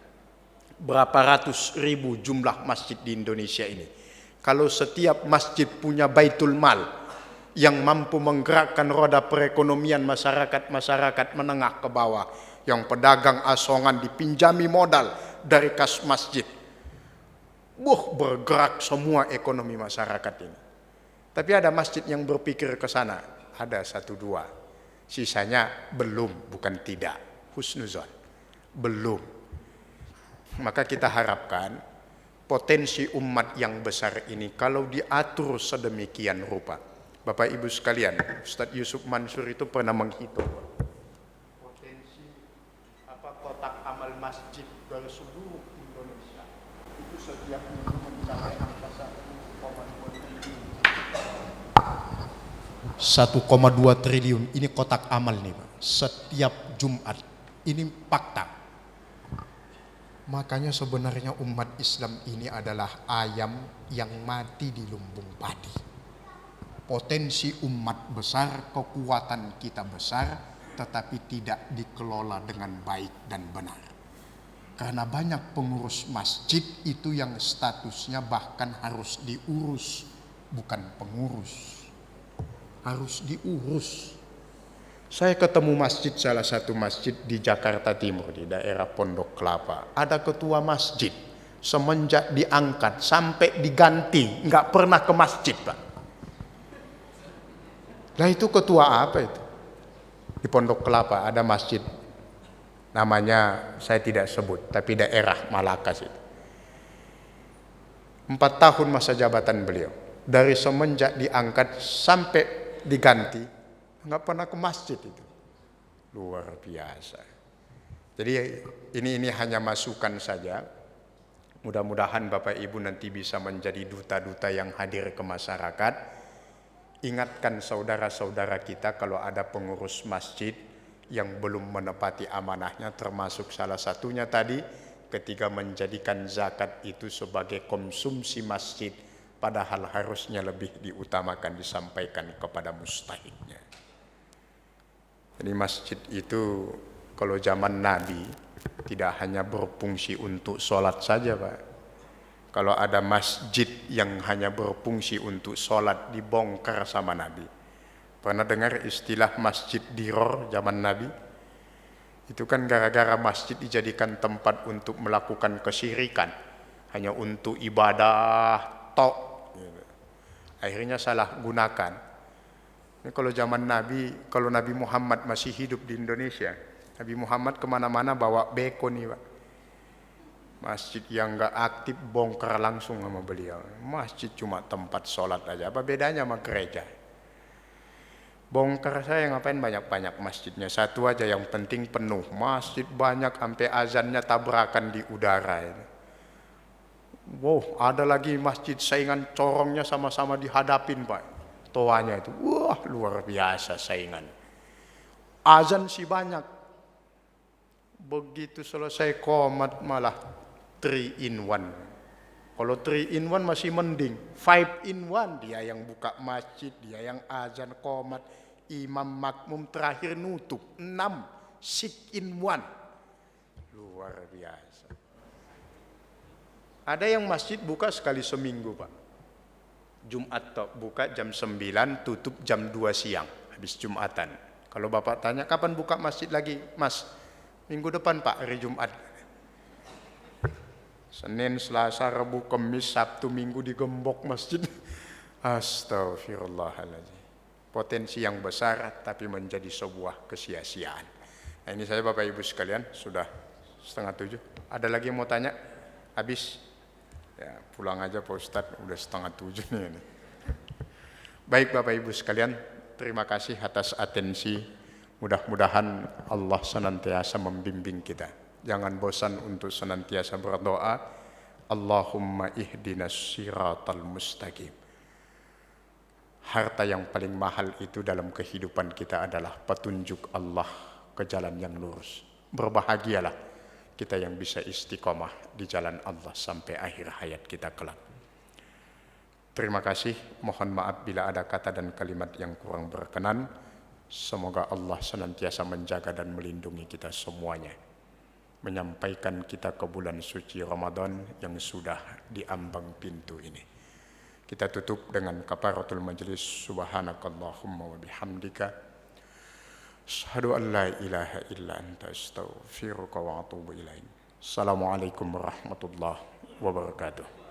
Berapa ratus ribu jumlah masjid di Indonesia ini. Kalau setiap masjid punya baitul mal yang mampu menggerakkan roda perekonomian masyarakat menengah ke bawah, yang pedagang asongan dipinjami modal dari kas masjid, bergerak semua ekonomi masyarakat ini. Tapi ada masjid yang berpikir ke sana, ada 1-2, sisanya belum, bukan tidak, husnuzon, belum. Maka kita harapkan potensi umat yang besar ini kalau diatur sedemikian rupa. Bapak Ibu sekalian, Ustadz Yusuf Mansur itu pernah menghitung potensi kotak amal masjid dari seluruh Indonesia itu setiap minggu mencapai angka 1,2 triliun. Ini kotak amal nih Pak, setiap Jumat. Ini fakta. Makanya sebenarnya umat Islam ini adalah ayam yang mati di lumbung padi. Potensi umat besar, kekuatan kita besar, tetapi tidak dikelola dengan baik dan benar. Karena banyak pengurus masjid itu yang statusnya bahkan harus diurus, bukan pengurus. Harus diurus. Saya ketemu masjid, salah satu masjid di Jakarta Timur, di daerah Pondok Kelapa. Ada ketua masjid, semenjak diangkat sampai diganti, nggak pernah ke masjid Pak. Nah itu ketua apa itu? Di Pondok Kelapa ada masjid, namanya saya tidak sebut, tapi daerah Malakas itu. 4 tahun masa jabatan beliau, dari semenjak diangkat sampai diganti, nggak pernah ke masjid itu. Luar biasa. Jadi ini hanya masukan saja. Mudah-mudahan Bapak Ibu nanti bisa menjadi duta-duta yang hadir ke masyarakat. Ingatkan saudara-saudara kita kalau ada pengurus masjid yang belum menepati amanahnya, termasuk salah satunya tadi ketika menjadikan zakat itu sebagai konsumsi masjid, padahal harusnya lebih diutamakan disampaikan kepada mustahiknya. Jadi masjid itu kalau zaman Nabi tidak hanya berfungsi untuk sholat saja, Pak. Kalau ada masjid yang hanya berfungsi untuk sholat dibongkar sama Nabi. Pernah dengar istilah masjid diror zaman Nabi? Itu kan gara-gara masjid dijadikan tempat untuk melakukan kesyirikan, hanya untuk ibadah tok. Akhirnya salah gunakan. Ini kalau zaman Nabi, kalau Nabi Muhammad masih hidup di Indonesia, Nabi Muhammad kemana-mana bawa beko nih, Pak. Masjid yang gak aktif bongkar langsung sama beliau. Masjid cuma tempat sholat aja, apa bedanya sama gereja? Bongkar saya ngapain banyak-banyak masjidnya, satu aja yang penting penuh. Masjid banyak sampai azannya tabrakan di udara ini. Wow, ada lagi masjid saingan corongnya sama-sama dihadapin, Pak. Toanya itu, wah luar biasa saingan. Azan sih banyak. Begitu selesai qomat malah 3 in 1. Kalau 3 in 1 masih mending, 5 in 1. Dia yang buka masjid, dia yang azan, qomat, imam makmum terakhir nutup. 6, 6 in 1. Luar biasa. Ada yang masjid buka sekali seminggu, Pak. Jumat buka jam 9, tutup jam 2 siang, habis Jumatan. Kalau Bapak tanya, kapan buka masjid lagi? Mas, minggu depan Pak, hari Jumat. Senin, Selasa, Rabu, Kamis, Sabtu, Minggu digembok masjid. Astagfirullahaladzim. Potensi yang besar tapi menjadi sebuah kesia-siaan. Nah, ini saya Bapak Ibu sekalian, sudah 6:30. Ada lagi yang mau tanya? Habis? Ya, pulang aja Pak Ustadz, udah 6:30 nih. Baik Bapak Ibu sekalian, terima kasih atas atensi. Mudah-mudahan Allah senantiasa membimbing kita. Jangan bosan untuk senantiasa berdoa. Allahumma ihdinas siratal mustaqim. Harta yang paling mahal itu dalam kehidupan kita adalah petunjuk Allah ke jalan yang lurus. Berbahagialah kita yang bisa istiqomah di jalan Allah sampai akhir hayat kita kelak. Terima kasih. Mohon maaf bila ada kata dan kalimat yang kurang berkenan. Semoga Allah senantiasa menjaga dan melindungi kita semuanya. Menyampaikan kita ke bulan suci Ramadan yang sudah di ambang pintu ini. Kita tutup dengan kafaratul majlis. Subhanakallahumma wa bihamdika. Asyhadu an la ilaha illa anta astaghfiruka wa atubu ilaik. Assalamualaikum warahmatullahi wabarakatuh.